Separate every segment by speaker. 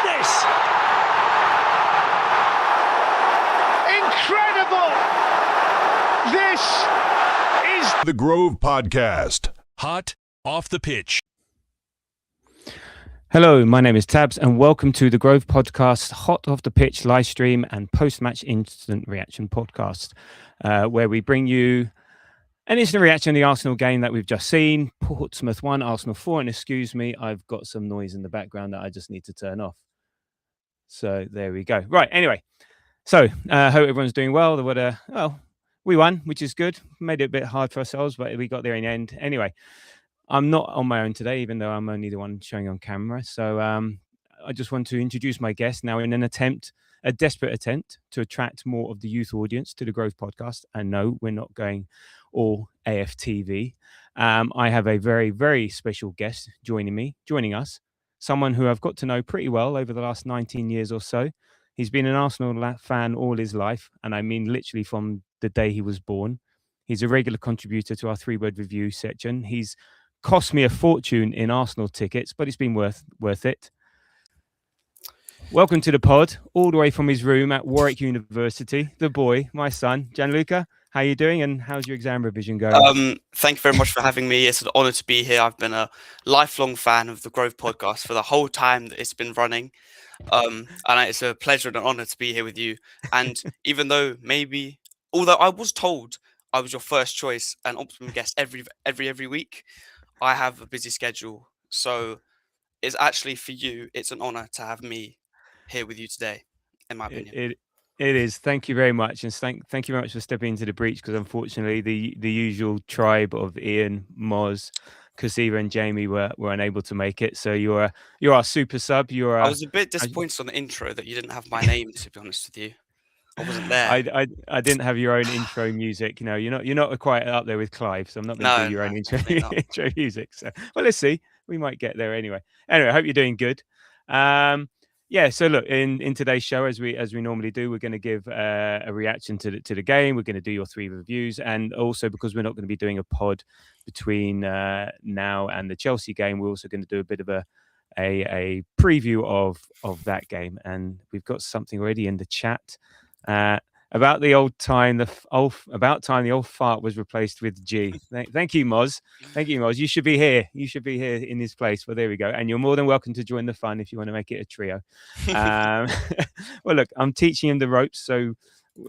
Speaker 1: goodness! Incredible! This is
Speaker 2: The Grove Podcast.
Speaker 3: Hot off the pitch.
Speaker 4: Hello, my name is Tabs and welcome to the Grove Podcast, Hot Off the Pitch live stream and post-match instant reaction podcast, where we bring you an instant reaction to the Arsenal game that we've just seen. Portsmouth 1, Arsenal 4, and excuse me, I've got some noise in the background that I just need to turn off. So there we go. Right, anyway, so hope everyone's doing well. We won, which is good. Made it a bit hard for ourselves, but we got there in the end. Anyway, I'm not on my own today, even though I'm only the one showing on camera. So I just want to introduce my guest now in a desperate attempt to attract more of the youth audience to the Growth Podcast. And no, we're not going all AFTV. I have a very, very special guest joining us, someone who I've got to know pretty well over the last 19 years or so. He's been an Arsenal fan all his life, and I mean literally from the day he was born. He's a regular contributor to our 3-word review section. He's cost me a fortune in Arsenal tickets, but it's been worth it. Welcome to the pod, all the way from his room at Warwick University. The boy, my son, Gianluca. How are you doing, and how's your exam revision going?
Speaker 5: Thank you very much for having me. It's an honour to be here. I've been a lifelong fan of the Grove Podcast for the whole time that it's been running. And it's a pleasure and an honour to be here with you. And even though although I was told I was your first choice and optimum guest every week, I have a busy schedule. So it's actually for you, it's an honour to have me here with you today, in my opinion.
Speaker 4: It is. Thank you very much. And thank you very much for stepping into the breach, because unfortunately the usual tribe of Ian, Moz, Kasiva and Jamie were unable to make it. So you're our super sub. I
Speaker 5: was a bit disappointed on the intro that you didn't have my name, to be honest with you. I wasn't there.
Speaker 4: I didn't have your own intro music. You know, you're not quite up there with Clive, so I'm not going to do your own intro music. So, well, let's see. We might get there anyway. Anyway, I hope you're doing good. Yeah. So look, in today's show, as we normally do, we're going to give a reaction to the game. We're going to do your 3 reviews, and also because we're not going to be doing a pod between now and the Chelsea game, we're also going to do a bit of a preview of that game, and we've got something already in the chat. About the old time, the old fart was replaced with G. Thank you, Moz. Thank you, Moz. You should be here. You should be here in this place. Well, there we go. And you're more than welcome to join the fun if you want to make it a trio. Well, look, I'm teaching him the ropes, so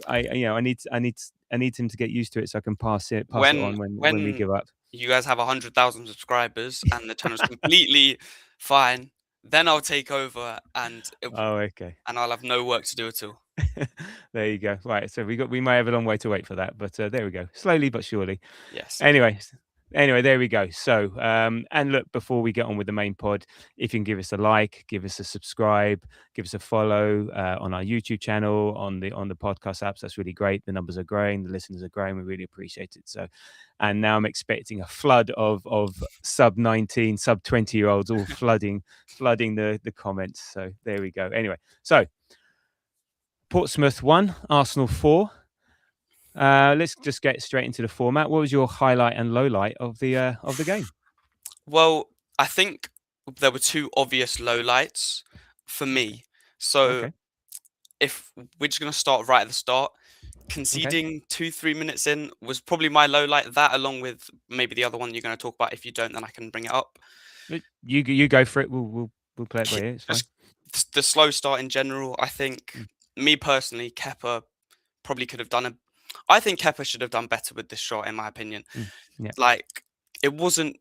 Speaker 4: I need him to get used to it, so I can pass it on when we give up.
Speaker 5: You guys have 100,000 subscribers and the channel's completely fine, then I'll take over and
Speaker 4: okay.
Speaker 5: And I'll have no work to do at all.
Speaker 4: There you go. Right, so we may have a long way to wait for that, but there we go. Slowly but surely.
Speaker 5: Yes.
Speaker 4: Anyway, there we go. So, and look, before we get on with the main pod, if you can give us a like, give us a subscribe, give us a follow on our YouTube channel, on the podcast apps, that's really great. The numbers are growing, the listeners are growing. We really appreciate it. So, and now I'm expecting a flood of sub 19, sub 20-year-olds all flooding the comments. So there we go. Anyway, so Portsmouth 1, Arsenal 4. Let's just get straight into the format. What was your highlight and lowlight of the game?
Speaker 5: Well, I think there were 2 obvious lowlights for me. So if we're just going to start right at the start, conceding 2-3 minutes in was probably my lowlight. That, along with maybe the other one you're going to talk about. If you don't, then I can bring it up.
Speaker 4: You go for it. We'll play it by ear. It's fine.
Speaker 5: The slow start in general, I think. Me personally, Kepa probably could have done I think Kepa should have done better with this shot, in my opinion.
Speaker 4: Yeah.
Speaker 5: Like, it was a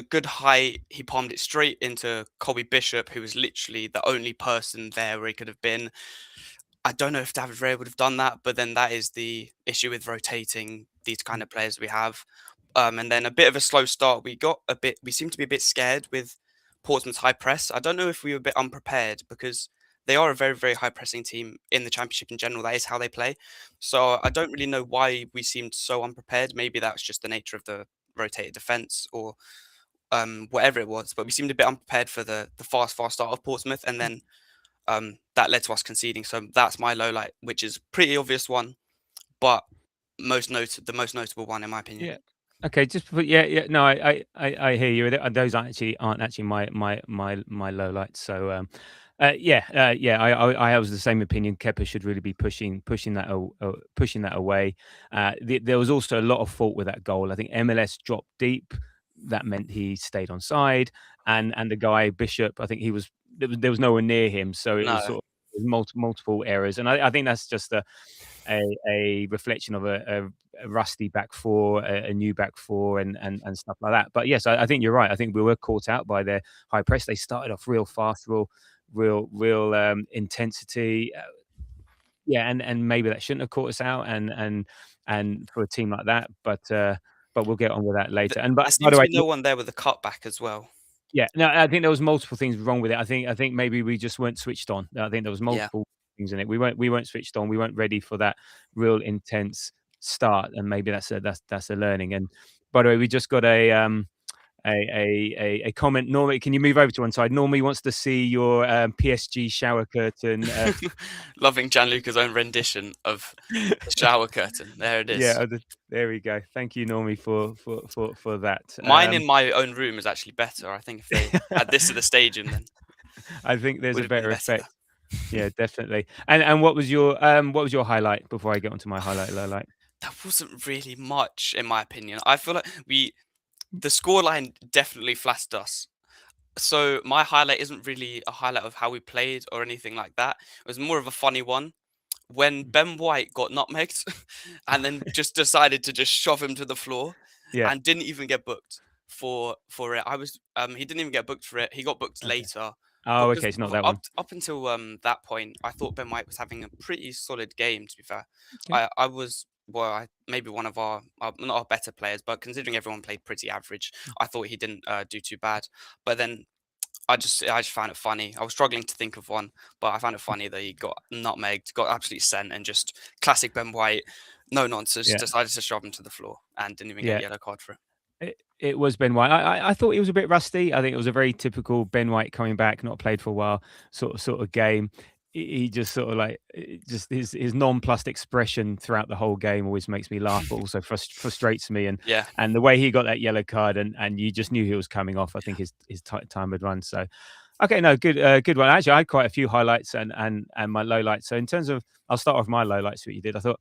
Speaker 5: good height. He palmed it straight into Colby Bishop, who was literally the only person there where he could have been. I don't know if David Raya would have done that, but then that is the issue with rotating these kind of players we have. And then a bit of a slow start. We seemed to be a bit scared with Portsmouth's high press. I don't know if we were a bit unprepared, because they are a very, very high pressing team in the Championship in general. That is how they play. So I don't really know why we seemed so unprepared. Maybe that's just the nature of the rotated defence, or whatever it was. But we seemed a bit unprepared for the fast start of Portsmouth, and then that led to us conceding. So that's my low light, which is a pretty obvious one, but the most notable one in my opinion.
Speaker 4: Yeah. Okay, no, I hear you. Those aren't actually my low lights. So Yeah. I was the same opinion. Kepa should really be pushing that away. There was also a lot of fault with that goal. I think MLS dropped deep. That meant he stayed on side, and the guy Bishop, I think there was nowhere near him, so it was
Speaker 5: No.
Speaker 4: sort of multiple errors, and I think that's just a reflection of a rusty back four, a new back four, and stuff like that. But yes, I think you're right. I think we were caught out by their high press. They started off real fast, real intensity. Yeah, and maybe that shouldn't have caught us out, and for a team like that, but we'll get on with that later. And
Speaker 5: There
Speaker 4: by
Speaker 5: seemed
Speaker 4: the
Speaker 5: to
Speaker 4: way,
Speaker 5: be no one there with a cutback as well.
Speaker 4: yeah, no, I think there was multiple things wrong with it. I think maybe we just weren't switched on. I think there was
Speaker 5: Yeah.
Speaker 4: multiple things in it. We weren't switched on. We weren't ready for that real intense start, and maybe that's a learning. And by the way, we just got a comment. Normally, can you move over to one side? Normally wants to see your PSG shower curtain.
Speaker 5: Loving Gianluca's own rendition of the shower curtain. There it is.
Speaker 4: Yeah, there we go. Thank you, Normie, for that.
Speaker 5: Mine in my own room is actually better. I think if they had this at the stadium, then
Speaker 4: I think there's
Speaker 5: would
Speaker 4: a
Speaker 5: have been
Speaker 4: better
Speaker 5: better.
Speaker 4: effect. Yeah, definitely. And what was your highlight before I get onto my highlight lowlight?
Speaker 5: There wasn't really much, in my opinion. I feel like the scoreline definitely flattered us. So my highlight isn't really a highlight of how we played or anything like that. It was more of a funny one. When Ben White got nutmegged and then just decided to just shove him to the floor
Speaker 4: Yeah.
Speaker 5: and didn't even get booked for it. He didn't even get booked for it. He got booked
Speaker 4: Okay.
Speaker 5: later.
Speaker 4: Oh,
Speaker 5: Because
Speaker 4: okay, it's not that one.
Speaker 5: up until that point, I thought Ben White was having a pretty solid game. To be fair,
Speaker 4: Okay.
Speaker 5: I was maybe one of our not our better players, but considering everyone played pretty average, I thought he didn't do too bad. But then I just found it funny. I was struggling to think of one, but I found it funny that he got nutmegged, got absolutely sent, and just classic Ben White, no nonsense,
Speaker 4: Yeah.
Speaker 5: decided to shove him to the floor and didn't even get
Speaker 4: Yeah.
Speaker 5: a yellow card for it.
Speaker 4: It was Ben White. I thought he was a bit rusty. I think it was a very typical Ben White coming back, not played for a while, sort of game. He just sort of like just his nonplussed expression throughout the whole game always makes me laugh, but also frustrates me.
Speaker 5: Yeah,
Speaker 4: And the way he got that yellow card, and you just knew he was coming off. I think his time had run. So, okay, no, good one. Actually, I had quite a few highlights and my lowlights. So in terms of, I'll start off my lowlights. What you did, I thought,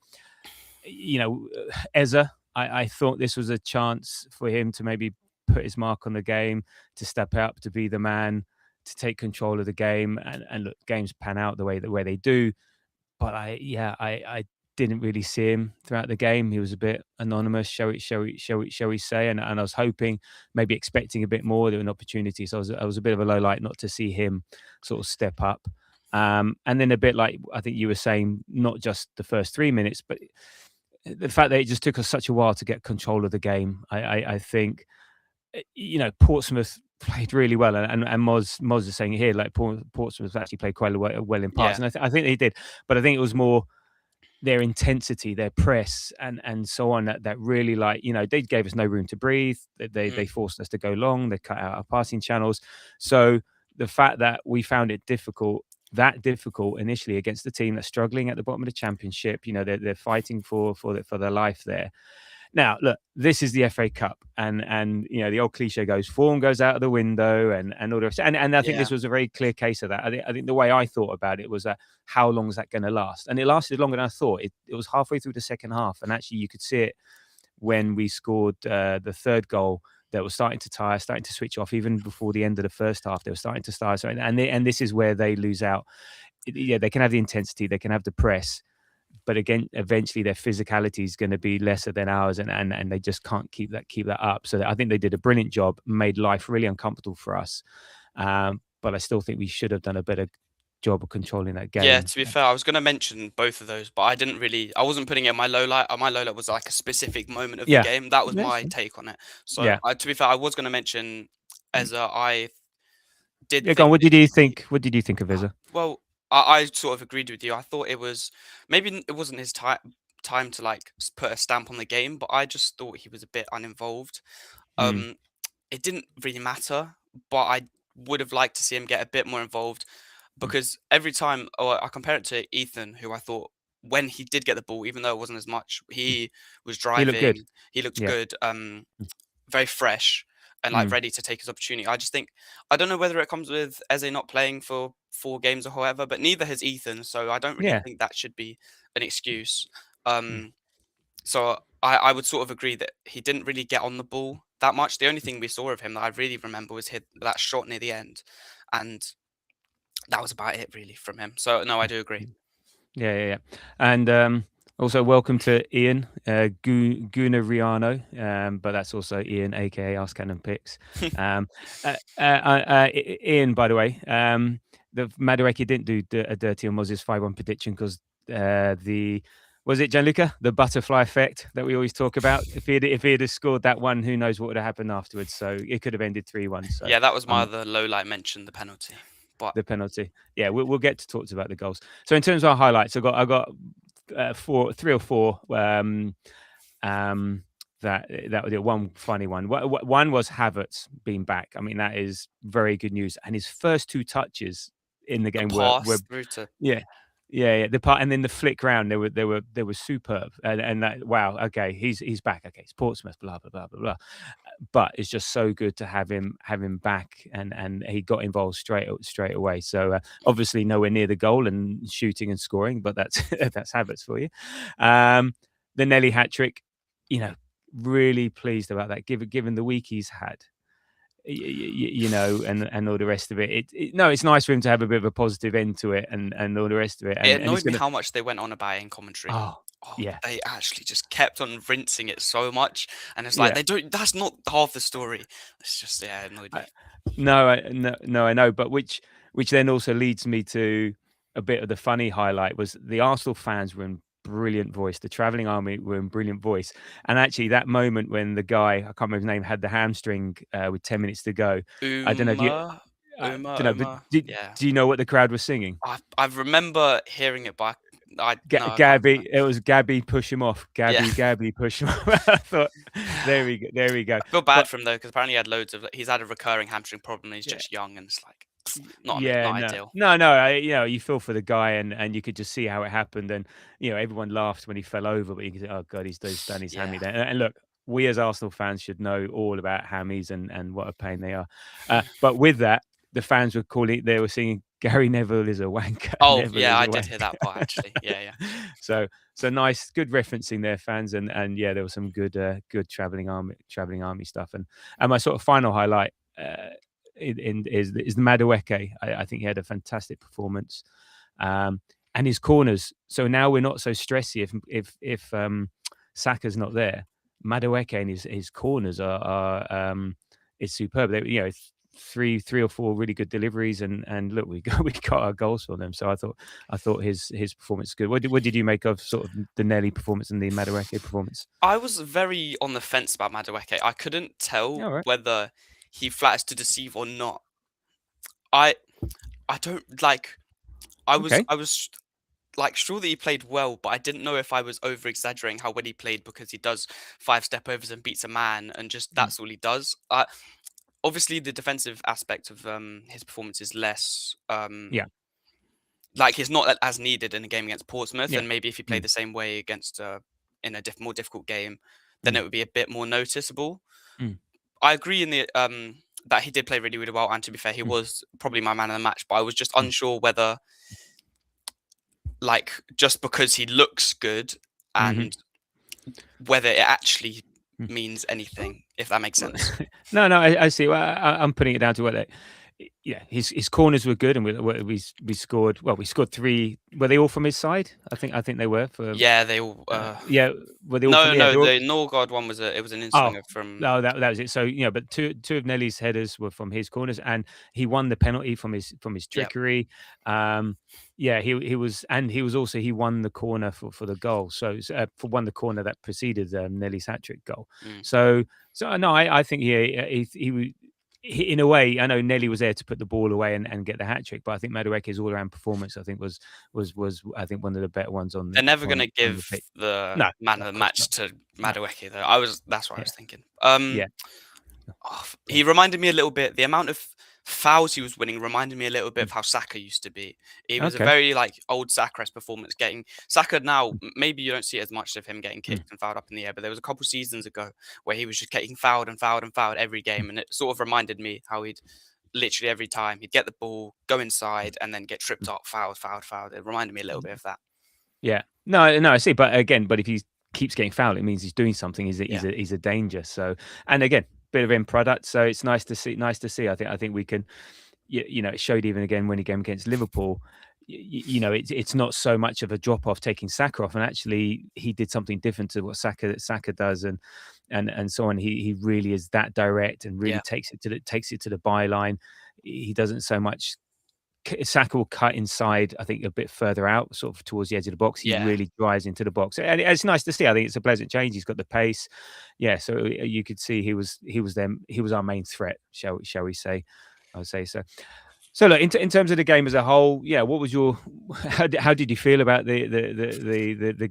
Speaker 4: Eza, I thought this was a chance for him to maybe put his mark on the game, to step up, to be the man, to take control of the game, and look, games pan out the way they do. But I didn't really see him throughout the game. He was a bit anonymous, shall we say? And I was hoping, maybe expecting a bit more. There were an opportunity, so I was a bit of a low light not to see him sort of step up. And then a bit like I think you were saying, not just the first 3 minutes, but the fact that it just took us such a while to get control of the game. I think, Portsmouth played really well, and Moz is saying here, like Portsmouth actually played quite well in parts,
Speaker 5: yeah,
Speaker 4: and I think they did, but I think it was more their intensity, their press, and so on that really, like, they gave us no room to breathe. They forced us to go long. They cut out our passing channels. So the fact that we found it difficult initially against the team that's struggling at the bottom of the championship, they're fighting for their life there. Now, look, this is the FA Cup, and the old cliche goes, form goes out of the window, and all the rest. And I think
Speaker 5: yeah,
Speaker 4: this was a very clear case of that. I think the way I thought about it was that, how long is that going to last? And it lasted longer than I thought. It was halfway through the second half, and actually you could see it when we scored the third goal. That was starting to tire, starting to switch off. Even before the end of the first half, they were starting to tire. So, and this is where they lose out. Yeah, they can have the intensity, they can have the press, but again, eventually their physicality is going to be lesser than ours, and they just can't keep that up. So I think they did a brilliant job, made life really uncomfortable for us. But I still think we should have done a better job of controlling that game.
Speaker 5: yeah. To be fair, I was going to mention both of those, but I didn't really. I wasn't putting it in my low light. My low light was like a specific moment of the
Speaker 4: Yeah.
Speaker 5: game. That was
Speaker 4: That's
Speaker 5: my
Speaker 4: fine.
Speaker 5: take on it. So,
Speaker 4: Yeah.
Speaker 5: to be fair, I was going to mention Eza. I did
Speaker 4: Yeah, go on.
Speaker 5: think.
Speaker 4: What did you think? What did you think of Visa?
Speaker 5: Well, I sort of agreed with you. I thought it was maybe it wasn't his time to like put a stamp on the game, but I just thought he was a bit uninvolved.
Speaker 4: Mm.
Speaker 5: Um, it didn't really matter, but I would have liked to see him get a bit more involved
Speaker 4: Mm.
Speaker 5: because every time, or I compare it to Ethan, who I thought when he did get the ball, even though it wasn't as much, he was
Speaker 4: He looked good.
Speaker 5: driving, he looked
Speaker 4: Yeah.
Speaker 5: good, very fresh and like
Speaker 4: Mm.
Speaker 5: ready to take his opportunity. I just think I don't know whether it comes with Eze not playing for 4 games or however, but neither has Ethan, so I don't really
Speaker 4: Yeah.
Speaker 5: think that should be an excuse. So I would sort of agree that he didn't really get on the ball that much. The only thing we saw of him that I really remember was hit that shot near the end, and that was about it really from him. So no, I do agree.
Speaker 4: Yeah. And also welcome to Ian Gunariano, but that's also Ian, aka Ask Cannon Picks. Ian, by the way, the Madueke didn't do a dirty on Moses 5-1 prediction because was it Gianluca, the butterfly effect that we always talk about? If he had scored that one, who knows what would have happened afterwards? So it could have ended 3-1. So
Speaker 5: Yeah, that was my other low light mention, the penalty. But
Speaker 4: the penalty. Yeah, we'll get to talk about the goals. So in terms of our highlights, I got 3 or 4. That was one funny one. One was Havertz being back. I mean, that is very good news. And his first 2 touches in the
Speaker 5: the
Speaker 4: game were
Speaker 5: pass through to
Speaker 4: yeah. Yeah. The part and then the flick round, they were superb. And that, wow, okay, he's back. Okay, it's Portsmouth, blah blah blah blah blah. But it's just so good to have him back, and he got involved straight away. So obviously nowhere near the goal and shooting and scoring, but that's that's Havertz for you. The Nelly hat trick, really pleased about that. Given the week he's had, and all the rest of it. It's nice for him to have a bit of a positive end to it, and all the rest of it.
Speaker 5: it
Speaker 4: And it's
Speaker 5: annoyed me
Speaker 4: gonna.
Speaker 5: how much they went on about it in commentary.
Speaker 4: Oh,
Speaker 5: Oh,
Speaker 4: yeah,
Speaker 5: they actually just kept on rinsing it so much, and it's like
Speaker 4: yeah.
Speaker 5: they don't. That's not half the story. It's just it annoyed me.
Speaker 4: No, I know, but which then also leads me to a bit of the funny highlight was the Arsenal fans were in brilliant voice. The travelling army were in brilliant voice, and actually that moment when the guy, I can't remember his name, had the hamstring with 10 minutes to go. I don't know if you, I don't know, but
Speaker 5: Yeah,
Speaker 4: do you know what the crowd was singing?
Speaker 5: I remember hearing it, but no, I can't
Speaker 4: Gabby,
Speaker 5: remember.
Speaker 4: it was Gabby, push him off.
Speaker 5: Yeah.
Speaker 4: Gabby, push him off. I thought, there we go.
Speaker 5: I feel
Speaker 4: But
Speaker 5: bad for him though, because apparently he had he's had a recurring hamstring problem, and he's
Speaker 4: yeah.
Speaker 5: just young, and it's like
Speaker 4: Yeah,
Speaker 5: not
Speaker 4: no,
Speaker 5: ideal.
Speaker 4: you feel for the guy, and you could just see how it happened, and everyone laughed when he fell over, but you can say, "Oh God, he's done his hammy."
Speaker 5: Yeah.
Speaker 4: There. And look, we as Arsenal fans should know all about hammies and what a pain they are. But with that, the fans they were singing, "Gary Neville is a wanker."
Speaker 5: Oh
Speaker 4: Neville
Speaker 5: yeah,
Speaker 4: is
Speaker 5: I
Speaker 4: a
Speaker 5: did hear
Speaker 4: wanker.
Speaker 5: that part actually. Yeah.
Speaker 4: so nice, good referencing there, fans, and yeah, there was some good traveling army stuff, and my sort of final highlight. Is the Madueke. I think he had a fantastic performance, and his corners. So now we're not so stressy if Saka's not there. Madueke and his corners are is superb. They, three or 4 really good deliveries, and look, we got our goals for them. So I thought his performance was good. What did you make of sort of the Nelly performance and the Madueke performance?
Speaker 5: I was very on the fence about Madueke. I couldn't tell
Speaker 4: All right.
Speaker 5: whether he flatters to deceive or not. I I don't like.
Speaker 4: Okay.
Speaker 5: I was like sure that he played well, but I didn't know if I was over exaggerating how well he played because he does 5 step overs and beats a man, and just
Speaker 4: Mm.
Speaker 5: that's all he does. Obviously, the defensive aspect of his performance is less.
Speaker 4: Yeah.
Speaker 5: Like he's not as needed in a game against Portsmouth,
Speaker 4: Yeah.
Speaker 5: and maybe if he played
Speaker 4: Mm.
Speaker 5: the same way against in a more difficult game, then
Speaker 4: Mm.
Speaker 5: it would be a bit more noticeable.
Speaker 4: Mm.
Speaker 5: I agree in the that he did play really, really well, and to be fair, he
Speaker 4: Mm.
Speaker 5: was probably my man of the match. But I was just
Speaker 4: Mm.
Speaker 5: unsure whether, like, just because he looks good,
Speaker 4: Mhm.
Speaker 5: and whether it actually
Speaker 4: Mm.
Speaker 5: means anything, if that makes sense.
Speaker 4: No, I see. Well, I'm putting it down to whether, yeah, his corners were good, and we scored. Well, we scored 3. Were they all from his side? I think they were for.
Speaker 5: Yeah, they all.
Speaker 4: Yeah, were they all from?
Speaker 5: No,
Speaker 4: Yeah,
Speaker 5: no,
Speaker 4: they were.
Speaker 5: the Norgard one was it was an
Speaker 4: Oh,
Speaker 5: in-swinger from.
Speaker 4: no, that was it. So, but two of Nelly's headers were from his corners, and he won the penalty from his
Speaker 5: Yeah.
Speaker 4: trickery. Yeah, he was, and he won the corner for the goal. So for won the corner that preceded Nelly's hat trick goal.
Speaker 5: Mm.
Speaker 4: So no, I think in a way, I know Nelly was there to put the ball away and get the hat trick, but I think Madueke's all around performance, I think was I think one of the better ones on
Speaker 5: They're never going to
Speaker 4: on the
Speaker 5: give
Speaker 4: pitch.
Speaker 5: the
Speaker 4: No,
Speaker 5: man
Speaker 4: of
Speaker 5: of the
Speaker 4: course
Speaker 5: match
Speaker 4: not.
Speaker 5: to
Speaker 4: No.
Speaker 5: Madueke though. That's what I
Speaker 4: Yeah,
Speaker 5: was thinking.
Speaker 4: yeah.
Speaker 5: He reminded me a little bit. The amount of fouls he was winning reminded me a little bit
Speaker 4: Mm.
Speaker 5: of how Saka used to be. He was a
Speaker 4: Okay.
Speaker 5: very like old Saka performance. Getting Saka now, maybe you don't see as much of him getting
Speaker 4: Mm.
Speaker 5: kicked and fouled up in the air, but there was a couple seasons ago where he was just getting fouled and fouled and fouled every game, and it sort of reminded me how he'd literally every time. He'd get the ball, go inside, and then get tripped up, fouled. It reminded me a little bit of that.
Speaker 4: Yeah. No, I see. But again, but if he keeps getting fouled, it means he's doing something. He's a danger. So, and again, bit of end product. So it's nice to see. I think we can. It showed even again when he came against Liverpool. It's not so much of a drop off taking Saka off, and actually he did something different to what Saka does, and so on. He really is that direct and really takes it to the byline. He doesn't so much. Saka will cut inside, I think, a bit further out, sort of towards the edge of the box. He really drives into the box, and it's nice to see. I think it's a pleasant change. He's got the pace, so you could see he was our main threat, shall we say? I would say so. So look, in terms of the game as a whole, what was your how did you feel about the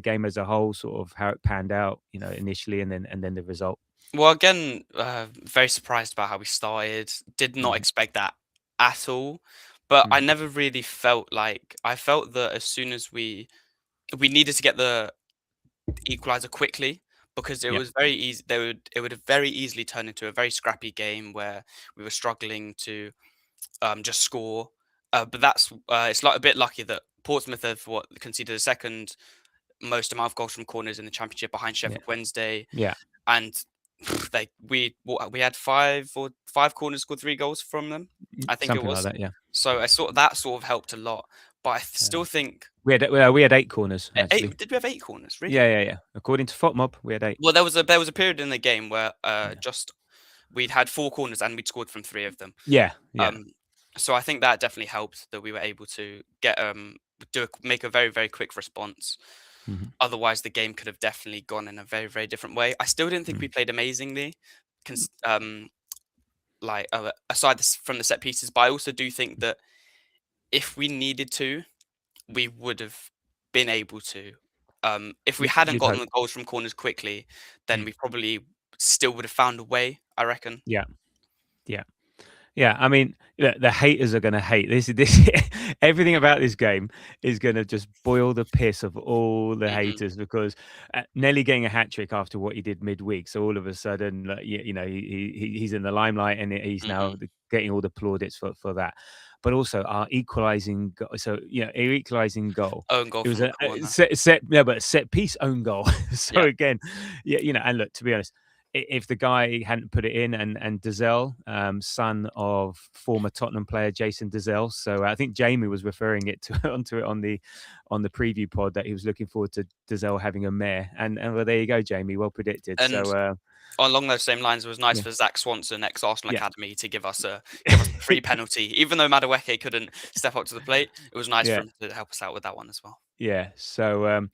Speaker 4: game as a whole, sort of how it panned out, initially, and then the result?
Speaker 5: Well, again, very surprised about how we started. Did not expect that at all. But I never really felt I felt that as soon as we needed to get the equalizer quickly, because it was very easy. It would have very easily turned into a very scrappy game where we were struggling to just score. But it's like a bit lucky that Portsmouth have conceded the second most amount of goals from corners in the Championship behind Sheffield Wednesday,
Speaker 4: Yeah.
Speaker 5: and we had five corners, scored 3 goals from them. I think
Speaker 4: Something
Speaker 5: it was.
Speaker 4: like that, yeah.
Speaker 5: So I saw that sort of helped a lot. But I still think
Speaker 4: we had 8 corners actually.
Speaker 5: 8. Did we have 8 corners? Really?
Speaker 4: Yeah. According to FOTMob, we had 8.
Speaker 5: Well, there was a period in the game where we'd had 4 corners and we'd scored from 3 of them.
Speaker 4: Yeah.
Speaker 5: So I think that definitely helped that we were able to get make a very, very quick response. Otherwise, the game could have definitely gone in a very, very different way. I still didn't think we played amazingly, aside from the set pieces. But I also do think that if we needed to, we would have been able to. If we hadn't gotten the goals from corners quickly, then we probably still would have found a way, I reckon.
Speaker 4: Yeah, I mean, the haters are going to hate this. Everything about this game is going to just boil the piss of all the haters, because Nelly getting a hat trick after what he did midweek. So all of a sudden, he's in the limelight, and he's now getting all the plaudits for that. But also our equalising goal. So equalising goal.
Speaker 5: Own goal.
Speaker 4: It was a set piece own goal. So again, and look, to be honest, if the guy hadn't put it in, and Dazelle, son of former Tottenham player Jason Dazelle, so I think Jamie was referring onto it on the preview pod, that he was looking forward to Dazelle having a mare, and well, there you go, Jamie, well predicted.
Speaker 5: And
Speaker 4: so
Speaker 5: along those same lines, it was nice for Zach Swanson, ex-Arsenal Academy, to give us a free penalty, even though Madueke couldn't step up to the plate. It was nice for him to help us out with that one as well.
Speaker 4: Yeah. So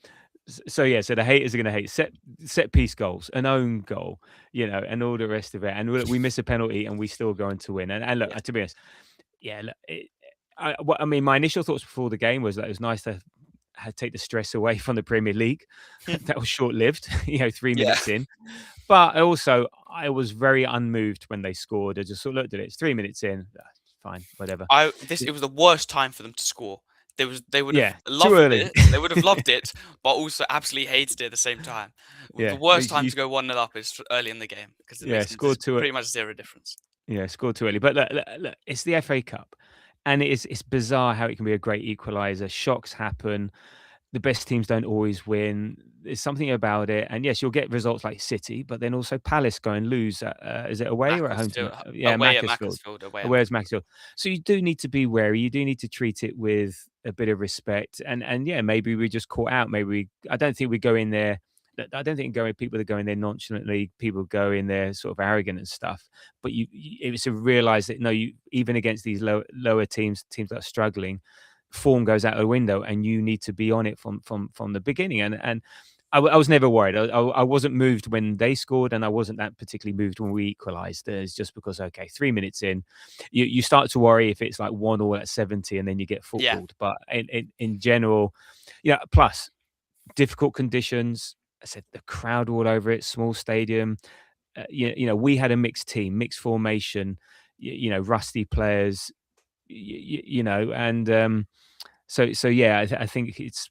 Speaker 4: the haters are going to hate set piece goals, an own goal, and all the rest of it. And we miss a penalty and we still going to win. And look, to be honest, I mean, my initial thoughts before the game was that it was nice to take the stress away from the Premier League. That was short lived, 3 minutes in. But also, I was very unmoved when they scored. I just sort of looked at it. It's 3 minutes in. Fine, whatever.
Speaker 5: It was the worst time for them to score. They would have
Speaker 4: loved
Speaker 5: it. They would have loved it, but also absolutely hated it at the same time. The worst time to go 1-0 up is early in the game, because
Speaker 4: scored
Speaker 5: pretty much 0 difference.
Speaker 4: Yeah, scored too early. But look, it's the FA Cup, and it's bizarre how it can be a great equaliser. Shocks happen. The best teams don't always win. There's something about it. And yes, you'll get results like City, but then also Palace go and lose. Is it away or at home?
Speaker 5: Away at Macclesfield.
Speaker 4: Away at Macclesfield. So you do need to be wary. You do need to treat it with a bit of respect. And maybe we just caught out. I don't think we go in there. I don't think people that go in there nonchalantly. People go in there sort of arrogant and stuff. But it's to realise that even against these lower teams that are struggling, form goes out the window, and you need to be on it from the beginning. And I was never worried. I wasn't moved when they scored, and I wasn't that particularly moved when we equalised. It's just because 3 minutes in, you start to worry if it's like 1-1 at 70 and then you get footballed. But in general, plus difficult conditions. I said the crowd all over it, small stadium. We had a mixed team, mixed formation. Rusty players. And So yeah, I think it's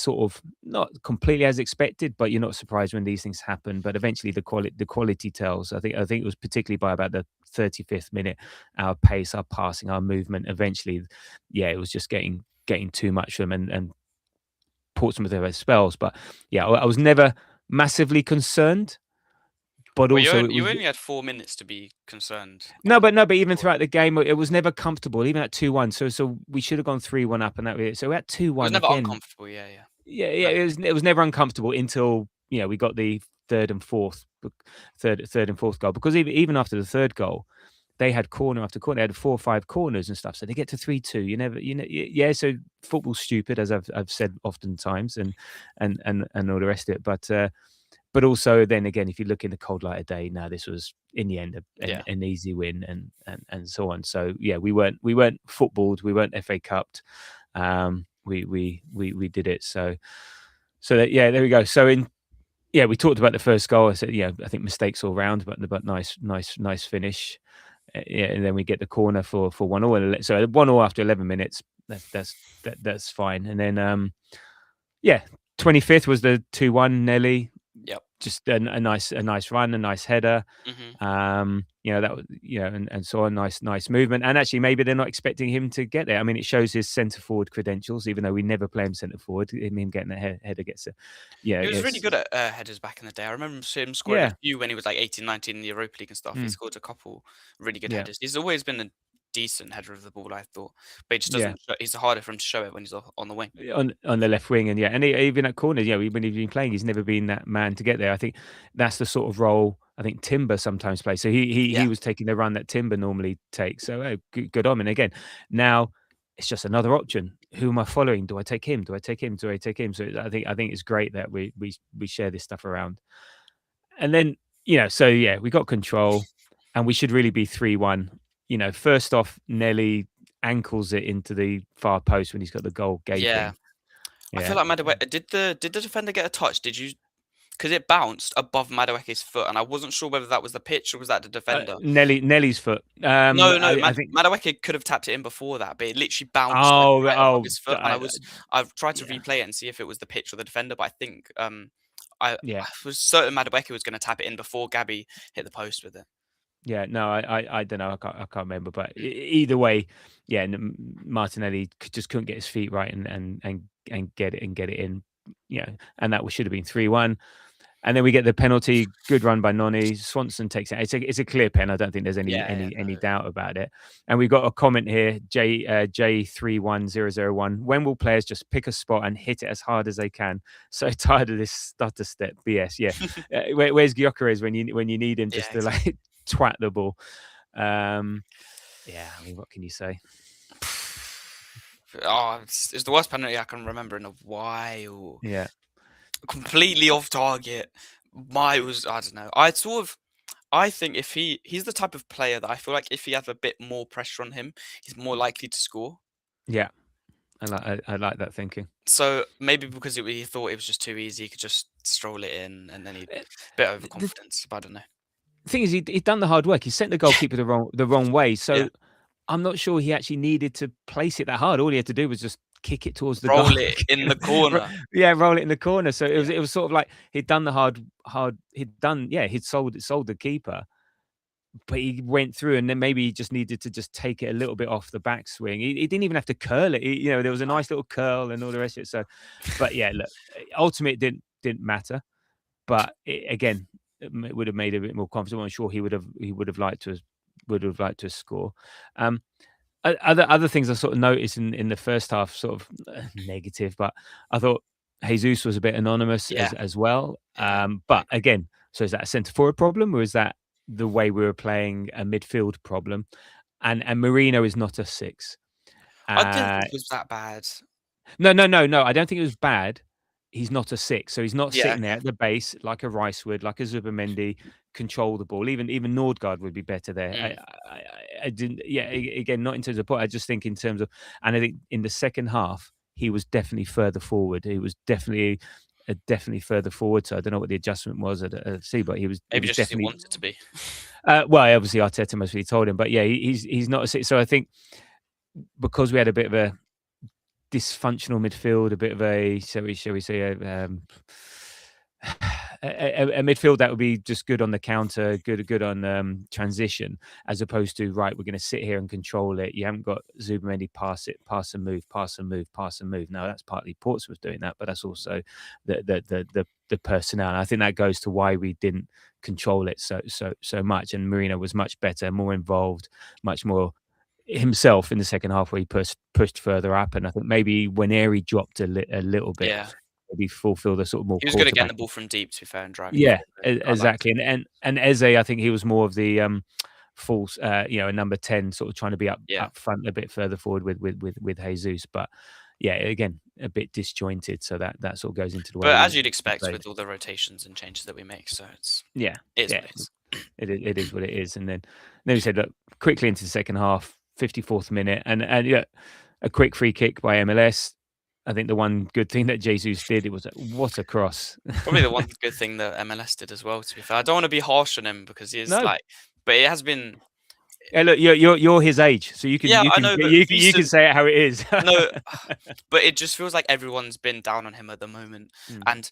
Speaker 4: sort of not completely as expected, but you're not surprised when these things happen. But eventually, the quality tells. I think it was particularly by about the 35th minute, our pace, our passing, our movement. Eventually, yeah, it was just getting too much for them, and Portsmouth have had spells. But yeah, I was never massively concerned, but
Speaker 5: Well,
Speaker 4: also it
Speaker 5: you
Speaker 4: was.
Speaker 5: only had 4 minutes to be concerned.
Speaker 4: No, but even throughout the game, it was never comfortable. Even at 2-1, so we should have gone 3-1 up, and that was it. So at
Speaker 5: It was
Speaker 4: 2-1
Speaker 5: never
Speaker 4: again.
Speaker 5: uncomfortable. Yeah, yeah.
Speaker 4: Yeah,
Speaker 5: No.
Speaker 4: it was never uncomfortable until we got the third and fourth goal, because even after the third goal, they had corner after corner. They had 4 or 5 corners and stuff. So they get to 3-2. You never, yeah. So football's stupid, as I've said oftentimes, and all the rest of it. But also then again, if you look in the cold light of day, now this was in the end
Speaker 5: Yeah.
Speaker 4: an easy win, and so on. So yeah, we weren't footballed, we weren't FA Cupped. We did it. So that, yeah, there we go. So we talked about the first goal. I said, I think mistakes all round, but nice finish. Yeah, and then we get the corner for 1-1. So 1-1 after 11 minutes. That's fine. And then 25th was the 2-1 Nelly.
Speaker 5: Yep.
Speaker 4: Just a nice run, a nice header.
Speaker 5: Mm-hmm.
Speaker 4: That was, and so on. Nice movement. And actually, maybe they're not expecting him to get there. I mean, it shows his centre forward credentials, even though we never play him centre forward. Him getting the header gets it. Yeah,
Speaker 5: He was really good at headers back in the day. I remember him scoring a few when he was like 18, 19 in the Europa League and stuff. He scored a couple really good headers. He's always been a decent header of the ball, I thought. But he just doesn't. It's harder for him to show it when he's on the wing.
Speaker 4: On the left wing, and even at corners, when he's been playing, he's never been that man to get there. I think that's the sort of role I think Timber sometimes plays. So he was taking the run that Timber normally takes. So good on him. And again, now it's just another option. Who am I following? Do I take him? Do I take him? Do I take him? So I think it's great that we share this stuff around. And then we got control, and we should really be 3-1. First off, Nelly ankles it into the far post when he's got the goal gaping.
Speaker 5: Yeah. I feel like Madueke, did the defender get a touch? Did you? Because it bounced above Madueke's foot, and I wasn't sure whether that was the pitch or was that the defender.
Speaker 4: Nelly's foot.
Speaker 5: No,
Speaker 4: I think
Speaker 5: Madueke could have tapped it in before that, but it literally bounced right above his foot. And I've tried to replay it and see if it was the pitch or the defender, but I think I was certain Madueke was going to tap it in before Gabby hit the post with it.
Speaker 4: Yeah, no, I don't know. I can't remember, but either way, Martinelli just couldn't get his feet right and get it in. And that should have been 3-1. And then we get the penalty. Good run by Noni. Swanson takes it. It's a clear pen. I don't think there's any doubt about it. And we've got a comment here, J31001. When will players just pick a spot and hit it as hard as they can? So tired of this stutter step BS. Yeah, where's Gyökeres when you need him just to like twat the ball? I mean, what can you say?
Speaker 5: Oh, it's the worst penalty I can remember in a while.
Speaker 4: Yeah.
Speaker 5: Completely off target. I don't know. I think if he's the type of player that I feel like if he has a bit more pressure on him, he's more likely to score.
Speaker 4: Yeah, I like that thinking.
Speaker 5: So maybe because he thought it was just too easy, he could just stroll it in, and then he bit overconfidence. But I don't know.
Speaker 4: The thing is, he'd done the hard work. He sent the goalkeeper the wrong way. So I'm not sure he actually needed to place it that hard. All he had to do was just kick it towards the goal.
Speaker 5: Roll it in the corner.
Speaker 4: Roll it in the corner. So it was sort of like he'd done the hard. He'd sold the keeper, but he went through, and then maybe he just needed to just take it a little bit off the backswing. He didn't even have to curl it. There was a nice little curl and all the rest of it. So, but yeah, look, ultimately it didn't matter. But again, it would have made it a bit more comfortable. I'm sure he would have liked to score. Other things I sort of noticed in the first half, sort of negative, but I thought Jesus was a bit anonymous as well. But again, so is that a centre forward problem, or is that the way we were playing a midfield problem? And Marino is not a 6.
Speaker 5: I didn't think it was that bad.
Speaker 4: No. I don't think it was bad. He's not a 6, so he's not sitting there at the base like a Rice would, like a Zubimendi, control the ball. Even Nordgaard would be better there. I didn't. Yeah, again, not in terms of point. I just think in terms of, and I think in the second half he was definitely further forward. He was definitely further forward. So I don't know what the adjustment was at FC, but he was
Speaker 5: maybe just
Speaker 4: definitely
Speaker 5: he wanted to be.
Speaker 4: Well, obviously Arteta must have told him, but yeah, he's not a 6. So I think because we had a bit of a dysfunctional midfield, a bit of a shall we say a midfield that would be just good on the counter, good on transition, as opposed to right, we're going to sit here and control it. You haven't got Zubimendi pass it, pass and move, pass and move, pass and move. Now that's partly Portsmouth doing that, but that's also the personnel. And I think that goes to why we didn't control it so much. And Marino was much better, more involved, much more himself in the second half, where he pushed further up. And I think maybe when Airy dropped a little bit,
Speaker 5: Yeah.
Speaker 4: maybe fulfill the sort of more
Speaker 5: He was good at getting
Speaker 4: quarterback.
Speaker 5: the ball from deep, to be fair, and driving.
Speaker 4: Yeah,
Speaker 5: forward. I liked
Speaker 4: exactly.
Speaker 5: it.
Speaker 4: And Eze, I think he was more of the false, a number 10, sort of trying to be up
Speaker 5: Yeah.
Speaker 4: front a bit further forward with Jesus. But yeah, again, a bit disjointed. So that sort of goes into the way.
Speaker 5: But as
Speaker 4: we
Speaker 5: you'd expect
Speaker 4: played.
Speaker 5: with all the rotations and changes that we make, so it's
Speaker 4: Yeah,
Speaker 5: it is
Speaker 4: yeah,
Speaker 5: what it is.
Speaker 4: it is what it is. And then we said, look, quickly into the second half, 54th minute, and yeah, a quick free kick by MLS. I think the one good thing that Jesus did, it was what a cross.
Speaker 5: Probably the one good thing that MLS did as well, to be fair. I don't want to be harsh on him because he is
Speaker 4: No.
Speaker 5: but it has been.
Speaker 4: Yeah, look, you're his age, so you can
Speaker 5: I know, but
Speaker 4: you can say it how it is.
Speaker 5: No, but it just feels like everyone's been down on him at the moment, and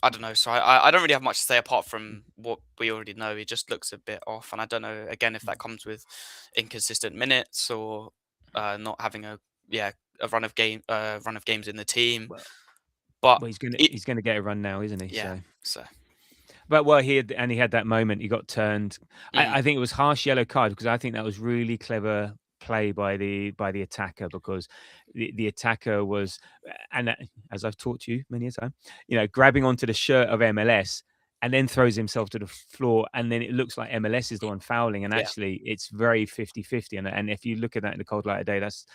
Speaker 5: I don't know. So I don't really have much to say apart from what we already know. He just looks a bit off, and I don't know again if that comes with inconsistent minutes or not having a run of games in the team. But
Speaker 4: Well, he's gonna get a run now, isn't he?
Speaker 5: yeah, so.
Speaker 4: But he had that moment. He got turned. I think it was harsh yellow card, because I think that was really clever play by the attacker, because the attacker was, and as I've taught you many a time, grabbing onto the shirt of MLS and then throws himself to the floor, and then it looks like MLS is the one fouling, and actually it's very 50-50. And if you look at that in the cold light of day, that's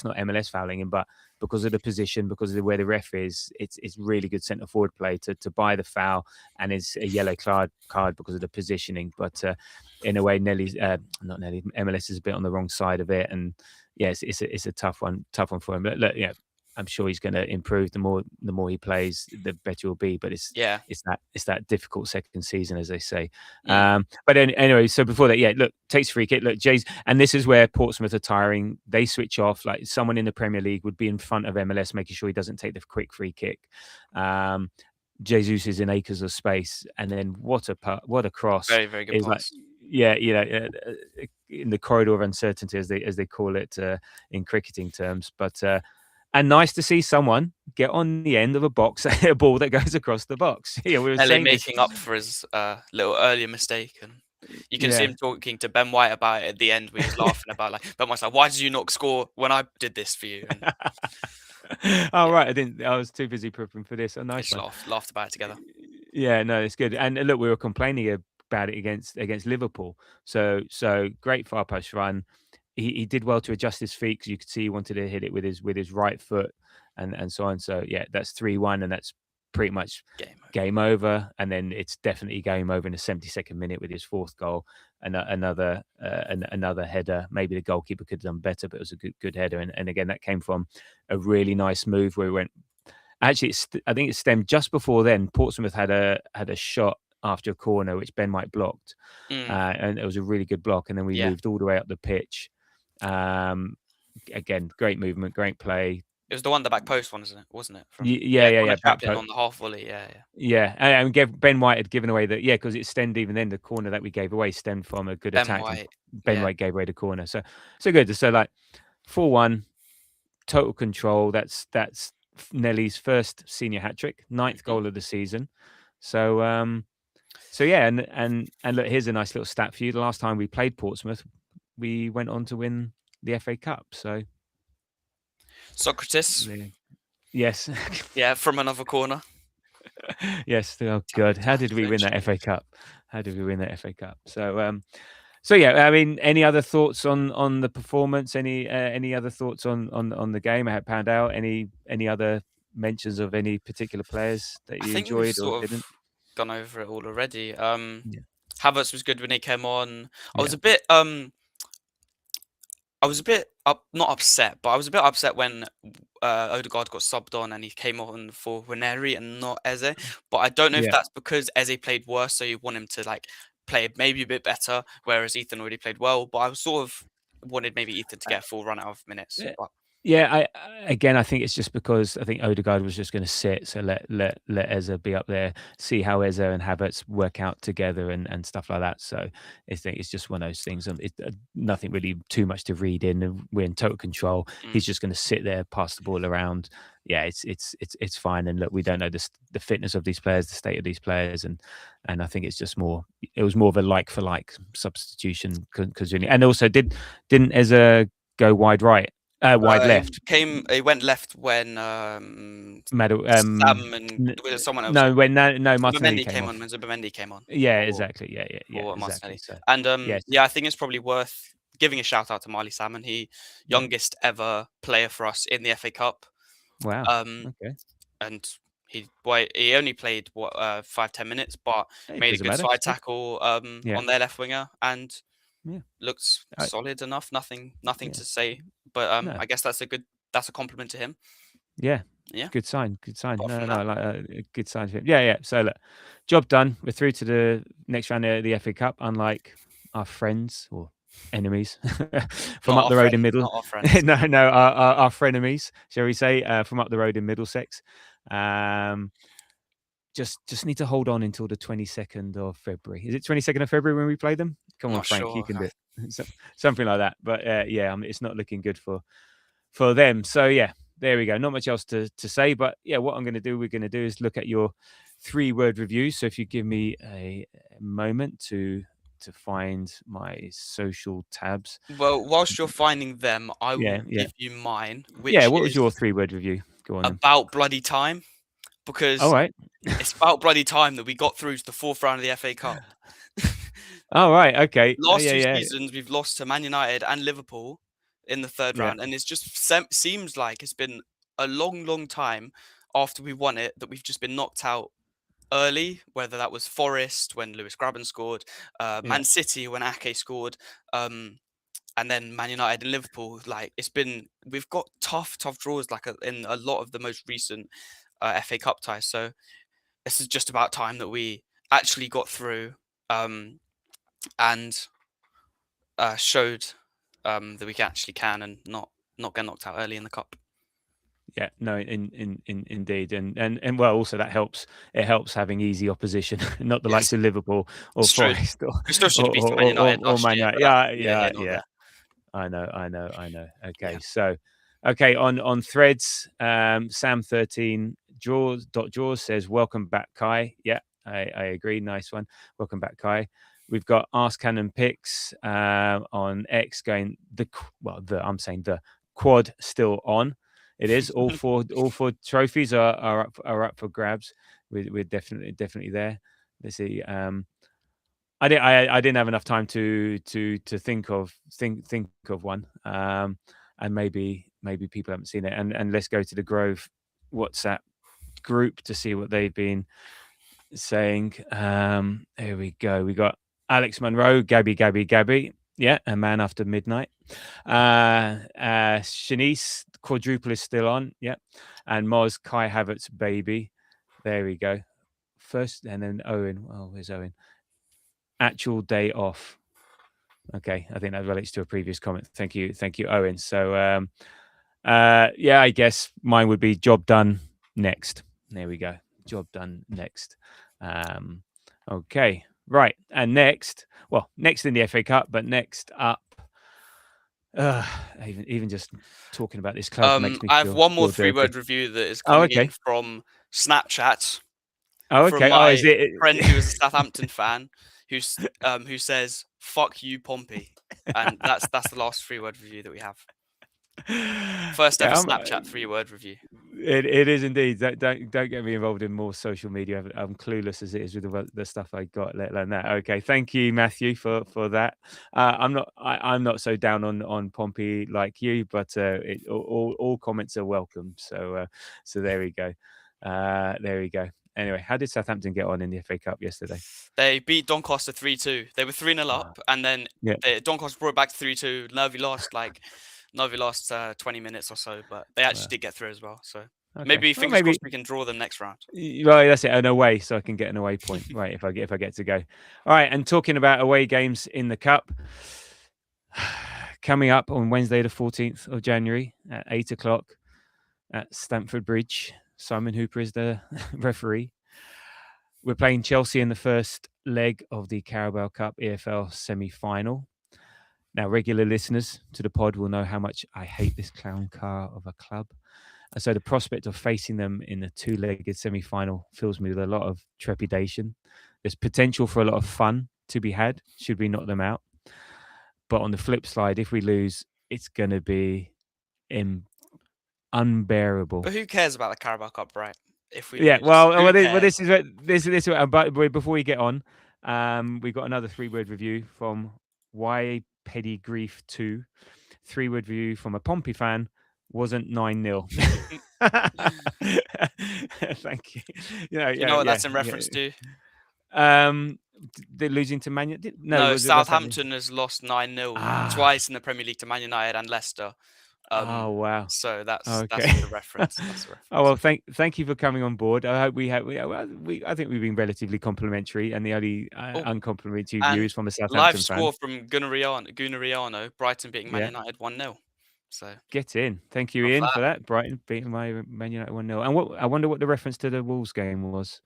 Speaker 4: not MLS fouling him, but because of the position, because of where the ref is, it's really good centre forward play to buy the foul, and it's a yellow card because of the positioning. But in a way, MLS is a bit on the wrong side of it, and yes, it's a tough one for him. But look, I'm sure he's going to improve. The more he plays, the better he'll be. But it's that difficult second season, as they say. But anyway, so before that, look, takes free kick. Look, Jay's, and this is where Portsmouth are tiring. They switch off. Like someone in the Premier League would be in front of MLS, making sure he doesn't take the quick free kick. Jesus is in acres of space, and then what a cross!
Speaker 5: Very, very good pass.
Speaker 4: In the corridor of uncertainty, as they call it in cricketing terms. But and nice to see someone get on the end of a ball that goes across the box. We were
Speaker 5: Ellie making up for his little earlier mistake, and you can see him talking to Ben White about it at the end. We was laughing about Ben White's like, "Why did you not score when I did this for you?" And,
Speaker 4: right, I didn't. I was too busy prepping for this. A nice one.
Speaker 5: Laughed about it together.
Speaker 4: Yeah, no, it's good. And look, we were complaining about it against Liverpool. So great far post run. He did well to adjust his feet, because you could see he wanted to hit it with his right foot, and so on. So yeah, that's 3-1, and that's pretty much game over. And then it's definitely game over in the 72nd minute with his fourth goal, and another header. Maybe the goalkeeper could have done better, but it was a good header. And again, that came from a really nice move where we went. Actually, I think it stemmed just before then. Portsmouth had a shot after a corner, which Ben White blocked, and it was a really good block. And then we moved all the way up the pitch. Again, great movement, great play.
Speaker 5: It was the one, the back post one, wasn't it?
Speaker 4: Chaplin
Speaker 5: on the half volley,
Speaker 4: and Ben White had given away because it stemmed, even then the corner that we gave away stemmed from a good attack. Ben White gave away the corner, so good. So like 4-1, total control. That's Nelly's first senior hat trick, 9th goal of the season. So yeah, and look, here's a nice little stat for you. The last time we played Portsmouth, we went on to win the FA Cup. So
Speaker 5: Socrates.
Speaker 4: Yes.
Speaker 5: Yeah, from another corner.
Speaker 4: Yes. Oh God, how did we win that FA Cup? So yeah, I mean, any other thoughts on the performance? Any other thoughts on the game? I had found out any other mentions of any particular players that you enjoyed or didn't?
Speaker 5: Gone over it all already. Havertz was good when he came on. I was a bit not upset, but I was a bit upset when Odegaard got subbed on and he came on for Ranieri and not Eze. But I don't know if that's because Eze played worse, so you want him to play maybe a bit better, whereas Ethan already played well. But I sort of wanted maybe Ethan to get a full run out of minutes.
Speaker 4: Yeah, I think it's just because I think Odegaard was just going to sit, so let Eze be up there, see how Eze and Havertz work out together and stuff like that. So I think it's just one of those things. Nothing really too much to read in. And we're in total control. He's just going to sit there, pass the ball around. Yeah, it's fine. And look, we don't know the fitness of these players, the state of these players, and I think it's just more. It was more of a like for like substitution. And also didn't Eze go wide right? Wide left.
Speaker 5: He went left when
Speaker 4: Medal.
Speaker 5: Sam and was someone else.
Speaker 4: No, Martinelli
Speaker 5: Zubimendi
Speaker 4: came off.
Speaker 5: when Zubimendi came on.
Speaker 4: Yeah,
Speaker 5: for-
Speaker 4: exactly. Yeah,
Speaker 5: for
Speaker 4: exactly.
Speaker 5: Martinelli.
Speaker 4: So,
Speaker 5: And
Speaker 4: yes,
Speaker 5: yeah, I think it's probably worth giving a shout out to Marley Salmon. He
Speaker 4: yeah.
Speaker 5: youngest ever player for us in the FA Cup.
Speaker 4: Wow.
Speaker 5: Um,
Speaker 4: Okay.
Speaker 5: and he only played 5-10 minutes, but
Speaker 4: It
Speaker 5: made a
Speaker 4: doesn't
Speaker 5: good
Speaker 4: matter.
Speaker 5: side
Speaker 4: It's good.
Speaker 5: tackle
Speaker 4: Yeah.
Speaker 5: on their left winger and
Speaker 4: Yeah.
Speaker 5: looks
Speaker 4: I,
Speaker 5: solid enough. Nothing
Speaker 4: yeah.
Speaker 5: to say, but
Speaker 4: No.
Speaker 5: I guess that's a compliment to him.
Speaker 4: Yeah.
Speaker 5: Yeah.
Speaker 4: Good sign. Good sign.
Speaker 5: Apart
Speaker 4: No,
Speaker 5: from
Speaker 4: no,
Speaker 5: that.
Speaker 4: like a good sign for him. Yeah. So look, job done. We're through to the next round of the FA Cup. Unlike our friends or enemies from
Speaker 5: Not
Speaker 4: up
Speaker 5: our
Speaker 4: the road in
Speaker 5: friends,
Speaker 4: Middle.
Speaker 5: not our friends.
Speaker 4: No, our frenemies, shall we say, from up the road in Middlesex. Just need to hold on until the 22nd of February. Is it 22nd of February when we play them? Come on,
Speaker 5: Not
Speaker 4: Frank, you
Speaker 5: sure.
Speaker 4: can do it. Something like that. But yeah, it's not looking good for them. So yeah, there we go. Not much else to say. But yeah, what we're going to do is look at your 3-word reviews. So if you give me a moment to find my social tabs.
Speaker 5: Well, whilst you're finding them, I will
Speaker 4: Yeah.
Speaker 5: give you mine,
Speaker 4: Yeah,
Speaker 5: which
Speaker 4: what was
Speaker 5: is
Speaker 4: your 3-word review? Go on then.
Speaker 5: about bloody time,
Speaker 4: All
Speaker 5: because
Speaker 4: right.
Speaker 5: it's about bloody time that we got through to the 4th round of the FA Cup.
Speaker 4: All right. Okay.
Speaker 5: Last 2
Speaker 4: Yeah.
Speaker 5: seasons, we've lost to Man United and Liverpool in the 3rd
Speaker 4: Yeah.
Speaker 5: round, and it's just seems like it's been a long, long time after we won it that we've just been knocked out early, whether that was Forest when Lewis Graben scored, Man City when Ake scored, and then Man United and Liverpool. Like we've got tough draws in a lot of the most recent FA Cup ties. So this is just about time that we actually got through and showed that we actually can and not get knocked out early in the cup.
Speaker 4: Yeah, no, indeed, and well, also that helps. It helps having easy opposition, not the likes of Liverpool or
Speaker 5: It's true.
Speaker 4: Forest
Speaker 5: We still should have beaten Man United
Speaker 4: or
Speaker 5: last
Speaker 4: Man
Speaker 5: year.
Speaker 4: United.
Speaker 5: But
Speaker 4: Yeah.
Speaker 5: not there.
Speaker 4: I know. Okay,
Speaker 5: Yeah.
Speaker 4: so on threads, Sam13 Jaws says, "Welcome back, Kai." Yeah, I agree. Nice one. Welcome back, Kai. We've got Ask Cannon Picks on X going I'm saying the quad still on. It is all four trophies are up for grabs. We're definitely there. Let's see. I didn't have enough time to think of one. And maybe people haven't seen it. And let's go to the Grove WhatsApp group to see what they've been saying. Here we go. We got Alex Monroe, Gabby. Yeah, a man after midnight. Shanice, quadruple is still on. Yeah. And Moz, Kai Havertz, baby. There we go. First, and then Owen. Oh, where's Owen? Actual day off. Okay, I think that relates to a previous comment. Thank you, Owen. So, yeah, I guess mine would be job done next. There we go. Job done next. Okay, right. And next in the FA Cup, but next up, even just talking about this club makes me
Speaker 5: I have one more
Speaker 4: feel
Speaker 5: 3-word
Speaker 4: dirty.
Speaker 5: review that is coming in from Snapchat.
Speaker 4: Oh, okay.
Speaker 5: From my
Speaker 4: is it
Speaker 5: friend who is a Southampton fan, who says "fuck you, Pompey," and that's the last 3-word review that we have. First ever Snapchat 3-word review.
Speaker 4: It is indeed. Don't get me involved in more social media. I'm clueless as it is with the stuff I got, let alone that. Okay, thank you, Matthew, for that. I'm not so down on Pompey like you, but all comments are welcome. So there we go. Anyway, how did Southampton get on in the FA Cup yesterday?
Speaker 5: They beat Doncaster 3-2. They were 3-0 up, and then Doncaster brought it back to 3-2. Nervy lost 20 minutes or so, but they actually did get through as well. So maybe fingers crossed we can draw them next round.
Speaker 4: Right, that's it. An away, so I can get an away point. Right, if I get to go. All right, and talking about away games in the cup, coming up on Wednesday, the 14th of January at 8 o'clock at Stamford Bridge. Simon Hooper is the referee. We're playing Chelsea in the first leg of the Carabao Cup EFL semi-final. Now, regular listeners to the pod will know how much I hate this clown car of a club. And so the prospect of facing them in the two-legged semi-final fills me with a lot of trepidation. There's potential for a lot of fun to be had should we knock them out. But on the flip side, if we lose, it's going to be unbearable.
Speaker 5: But who cares about the Carabao Cup, right? If we
Speaker 4: Yeah,
Speaker 5: lose,
Speaker 4: well,
Speaker 5: who cares?
Speaker 4: this is but before we get on, we've got another 3-word review from Why Petty Grief 2. 3-word review from a Pompey fan. Wasn't 9-0. Thank you.
Speaker 5: You know what that's in reference to?
Speaker 4: They're losing to Man United.
Speaker 5: No,
Speaker 4: what's happening?
Speaker 5: Southampton has lost 9-0 twice in the Premier League to Man United and Leicester.
Speaker 4: Oh wow!
Speaker 5: So that's
Speaker 4: Okay.
Speaker 5: the reference. That's the reference.
Speaker 4: Oh well, thank you for coming on board. I hope I think we've been relatively complimentary, and the only uncomplimentary view is from a Southampton
Speaker 5: live
Speaker 4: fan.
Speaker 5: score from Gunariano, Brighton beating Man United 1-0. So
Speaker 4: get in. Thank you, Ian, for that. Brighton beating Man United 1-0. And I wonder what the reference to the Wolves game was.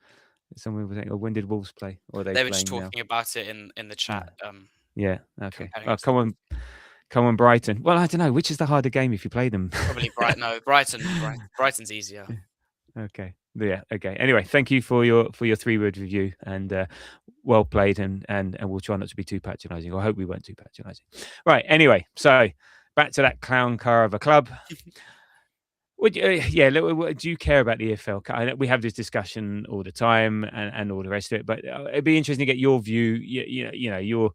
Speaker 4: Someone was saying, "Oh, when did Wolves play?" Or
Speaker 5: they were just talking about it in the chat.
Speaker 4: Yeah. Okay. Oh, come on, Brighton. Well, I don't know which is the harder game if you play them.
Speaker 5: Probably Brighton. No, Brighton's easier.
Speaker 4: Okay. Yeah. Okay. Anyway, thank you for your 3-word review, and well played, and we'll try not to be too patronising. I hope we weren't too patronising. Right. Anyway, so back to that clown car of a club. Do you care about the EFL? We have this discussion all the time, and all the rest of it. But it'd be interesting to get your view. You're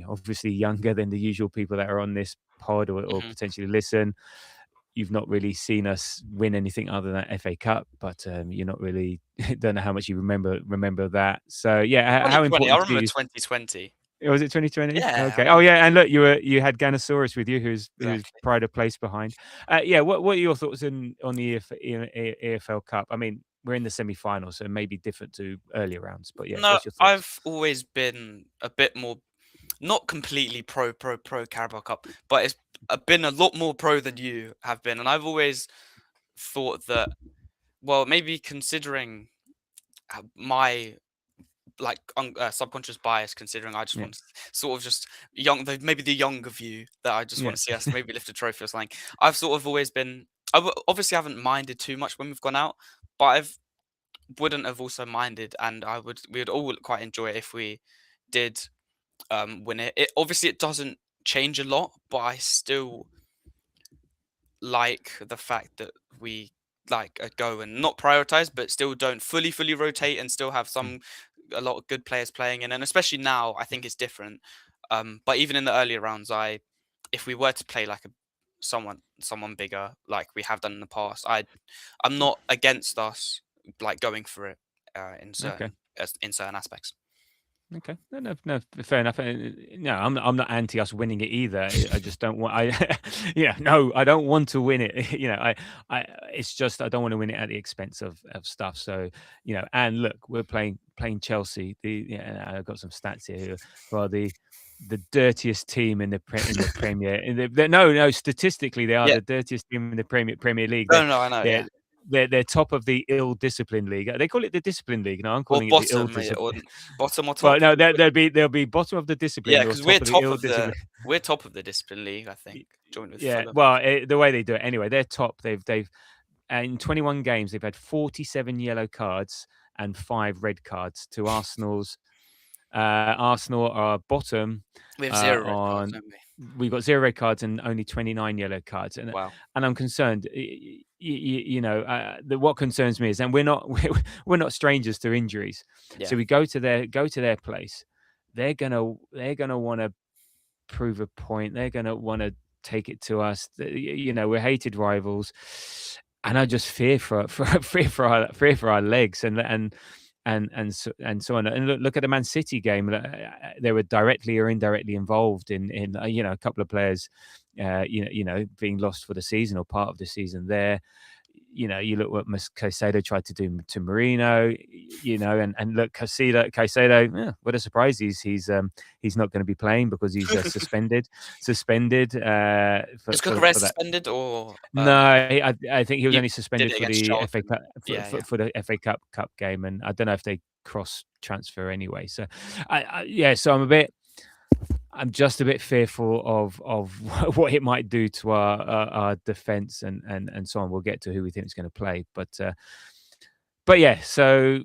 Speaker 4: obviously younger than the usual people that are on this pod or potentially listen. You've not really seen us win anything other than FA Cup, but you're not really don't know how much you remember that. So yeah, how important?
Speaker 5: I remember 2020.
Speaker 4: Was it 2020?
Speaker 5: Yeah.
Speaker 4: Okay. Oh yeah, and look, you had Ganosaurus with you, who's pride of place behind. What are your thoughts on the EFL Cup? I mean, we're in the semi-final, so it may be different to earlier rounds. But yeah, what's your thoughts?
Speaker 5: I've always been a bit more, not completely pro Carabao Cup, but it's been a lot more pro than you have been, and I've always thought that, well, maybe considering my subconscious bias, considering I just want sort of just maybe the younger view that I just want to see us maybe lift a trophy or something. I've sort of always been, obviously haven't minded too much when we've gone out, but I wouldn't have also minded, and we would all quite enjoy it if we did win it. Obviously it doesn't change a lot, but I still like the fact that we go and not prioritize, but still don't fully rotate and still have a lot of good players playing in, and especially now I think it's different. But even in the earlier rounds, if we were to play like someone bigger like we have done in the past, I'm not against us going for it in certain aspects.
Speaker 4: Okay, no, fair enough. No, I'm not anti us winning it either. I just don't want. I don't want to win it. It's just I don't want to win it at the expense of stuff. So and look, we're playing Chelsea. I've got some stats here. Who are the dirtiest team in the Premier? No, statistically they are the dirtiest team in the Premier League.
Speaker 5: No, I know. Yeah.
Speaker 4: They're top of the ill-disciplined league. They call it the discipline league. No, I'm calling it the ill-disciplined.
Speaker 5: Bottom or top?
Speaker 4: Well, no, they'll be bottom of the discipline.
Speaker 5: Yeah, because we're top of the discipline league, I think. Joined with Fulham.
Speaker 4: Well, the way they do it anyway, they're top. They've in 21 games they've had 47 yellow cards and 5 red cards to Arsenal's. Arsenal are bottom.
Speaker 5: We have 0 red cards, don't we?
Speaker 4: We've got 0 red cards and only 29 yellow cards, and I'm concerned. What concerns me is, and we're not strangers to injuries. Yeah. So we go to their place. They're gonna want to prove a point. They're gonna want to take it to us. We're hated rivals, and I just fear for our legs and so on. And look at the Man City game. They were directly or indirectly involved in a couple of players, being lost for the season or part of the season there. you look what Caicedo tried to do to Marino, and look, Caicedo, what a surprise! He's not going to be playing because he's suspended. For
Speaker 5: Is Cucurella
Speaker 4: that.
Speaker 5: suspended or
Speaker 4: No, I think he was
Speaker 5: he
Speaker 4: only
Speaker 5: did
Speaker 4: suspended
Speaker 5: it
Speaker 4: for
Speaker 5: against
Speaker 4: the FA
Speaker 5: Charlton?
Speaker 4: Cup
Speaker 5: Yeah.
Speaker 4: for the FA Cup game, and I don't know if they cross transfer anyway. So, so I'm just a bit fearful of what it might do to our defense and so on. We'll get to who we think is going to play, but yeah. So,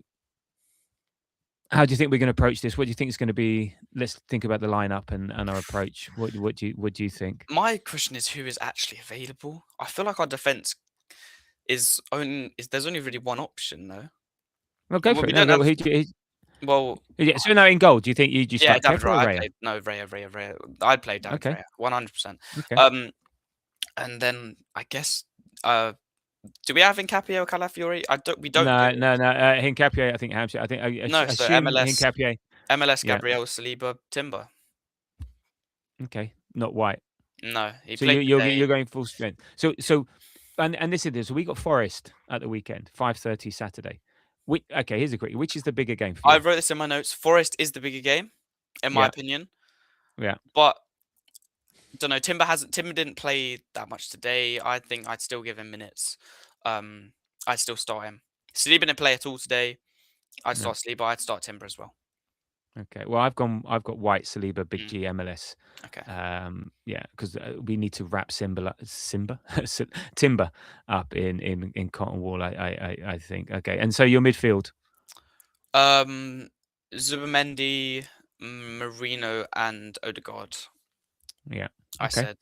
Speaker 4: how do you think we're going to approach this? What do you think is going to be? Let's think about the lineup and our approach. What do you think?
Speaker 5: My question is who is actually available? I feel like our defense there's only really one option though.
Speaker 4: Well, go for
Speaker 5: We
Speaker 4: it. No,
Speaker 5: don't
Speaker 4: go.
Speaker 5: have
Speaker 4: Well, yeah. So now in goal, do you think you
Speaker 5: yeah,
Speaker 4: start
Speaker 5: David
Speaker 4: Kepa or
Speaker 5: Raya.
Speaker 4: Raya?
Speaker 5: Raya. I'd play David
Speaker 4: Okay.
Speaker 5: Raya, 100%.
Speaker 4: Okay.
Speaker 5: And then I guess do we have Incapie or Calafiori? We don't.
Speaker 4: No.
Speaker 5: Do we?
Speaker 4: Hincapié, I think Hampshire. I think I
Speaker 5: No, so
Speaker 4: assume
Speaker 5: MLS,
Speaker 4: Hincapié. Yeah.
Speaker 5: Gabriel, Saliba, Timber.
Speaker 4: Okay. Not White.
Speaker 5: No, he
Speaker 4: So
Speaker 5: played today.
Speaker 4: you're going full strength. So and this is this. So we got Forest at the weekend, 5:30 Saturday. Okay, here's a quick. Which is the bigger game for
Speaker 5: I
Speaker 4: you?
Speaker 5: wrote this in my notes. Forest is the bigger game, in my
Speaker 4: Yeah.
Speaker 5: opinion.
Speaker 4: Yeah.
Speaker 5: But don't know. Timber didn't play that much today. I think I'd still give him minutes. I'd still start him. Saliba didn't play at all today. I'd start Saliba. I'd start Timber as well.
Speaker 4: Okay. Well, I've got White, Saliba, Big
Speaker 5: Mm.
Speaker 4: G, MLS.
Speaker 5: Okay.
Speaker 4: Yeah, because we need to wrap Timber up in cotton wool. I think. Okay. And so your midfield.
Speaker 5: Zubimendi, Marino, and Odegaard.
Speaker 4: Yeah.
Speaker 5: I
Speaker 4: Okay.
Speaker 5: said.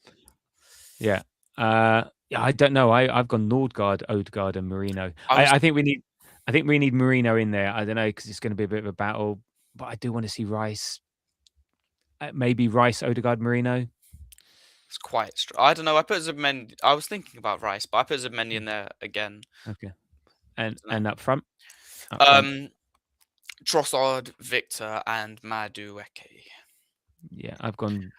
Speaker 4: Yeah. Yeah. I don't know. I've gone Nordgaard, Odegaard, and Marino.
Speaker 5: I was-
Speaker 4: I think we need Marino in there. I don't know because it's going to be a bit of a battle. But I do want to see Rice. Maybe Rice, Odegaard, Marino.
Speaker 5: It's quite. I don't know. I put Zubimendi. I was thinking about Rice, but I put Zubimendi in there again.
Speaker 4: Okay. And up front.
Speaker 5: Trossard, Victor, and Madueke.
Speaker 4: Yeah, I've gone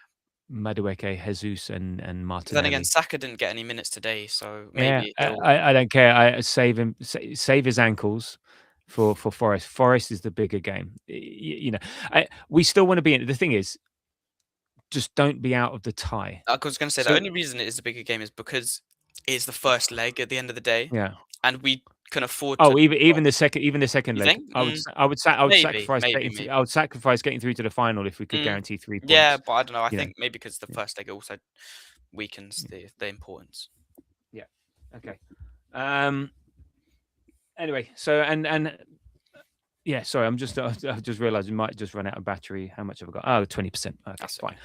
Speaker 4: Madueke, Jesus, and
Speaker 5: Then
Speaker 4: Martinelli.
Speaker 5: again, Saka didn't get any minutes today, so
Speaker 4: Yeah,
Speaker 5: maybe he'll.
Speaker 4: I don't care. I save him, save his ankles for Forest. Forest is the bigger game. We still want to be in. The thing is, just don't be out of the tie.
Speaker 5: I was going to say the only reason it is a bigger game is because it's the first leg at the end of the day.
Speaker 4: Yeah,
Speaker 5: and we can afford.
Speaker 4: Oh, even the second
Speaker 5: You
Speaker 4: leg.
Speaker 5: think?
Speaker 4: I would sacrifice
Speaker 5: Maybe.
Speaker 4: I would sacrifice getting through to the final if we could guarantee 3 points.
Speaker 5: Yeah, but I don't know. I
Speaker 4: you know.
Speaker 5: think maybe because the first leg also weakens the importance.
Speaker 4: Yeah. Okay. Anyway, so and yeah, sorry, I've just realised we might just run out of battery. How much have I got? Oh, 20%. Okay,
Speaker 5: That's
Speaker 4: fine.
Speaker 5: okay.